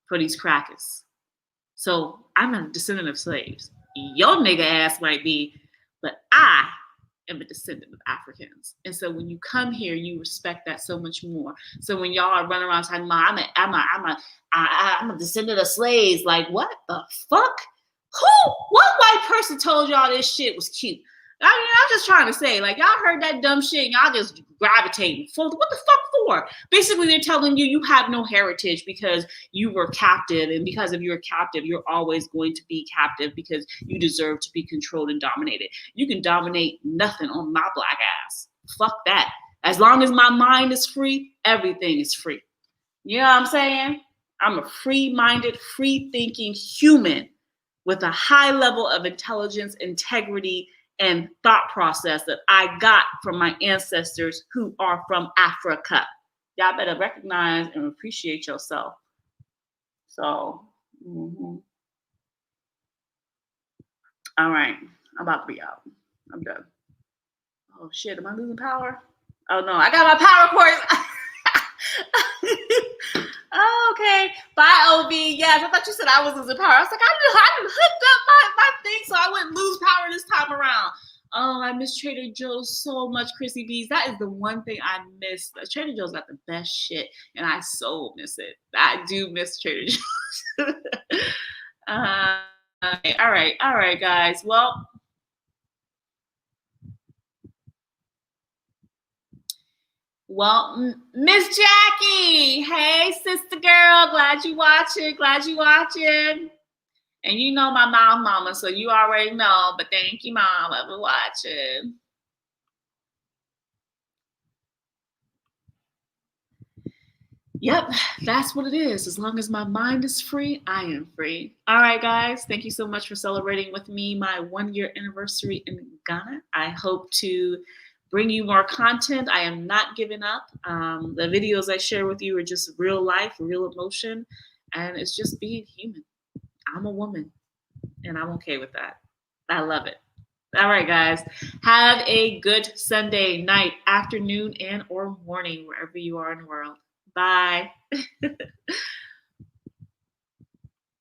S1: for these crackers. So I'm a descendant of slaves. Your nigga ass might be, but I am a descendant of Africans. And so when you come here, you respect that so much more. So when y'all are running around talking about I'm a descendant of slaves, like what the fuck? What white person told y'all this shit was cute? I mean, I'm just trying to say, like, y'all heard that dumb shit and y'all just gravitating. For what the fuck for? Basically, they're telling you you have no heritage because you were captive, and because if you're captive, you're always going to be captive because you deserve to be controlled and dominated. You can dominate nothing on my Black ass. Fuck that. As long as my mind is free, everything is free. You know what I'm saying? I'm a free-minded, free-thinking human with a high level of intelligence, integrity, and thought process that I got from my ancestors who are from Africa. Y'all better recognize and appreciate yourself. So, all right, I'm about to be out. I'm done. Oh shit, am I losing power? Oh no, I got my power cords. Oh, okay. Bye, OB. Yes, I thought you said I was losing power. I was like, I didn't hooked up my thing so I wouldn't lose power this time around. Oh, I miss Trader Joe's so much, Chrissy B's. That is the one thing I miss. Trader Joe's got the best shit, and I so miss it. I do miss Trader Joe's. All right, guys. Well, Miss Jackie. Hey, sister girl. Glad you watching. And you know my mama, so you already know. But thank you, Mom, for watching. Yep, that's what it is. As long as my mind is free, I am free. All right, guys. Thank you so much for celebrating with me my 1 year anniversary in Ghana. I hope to bring you more content. I am not giving up. The videos I share with you are just real life, real emotion, and it's just being human. I'm a woman, and I'm okay with that. I love it. All right, guys. Have a good Sunday night, afternoon, and or morning, wherever you are in the world. Bye.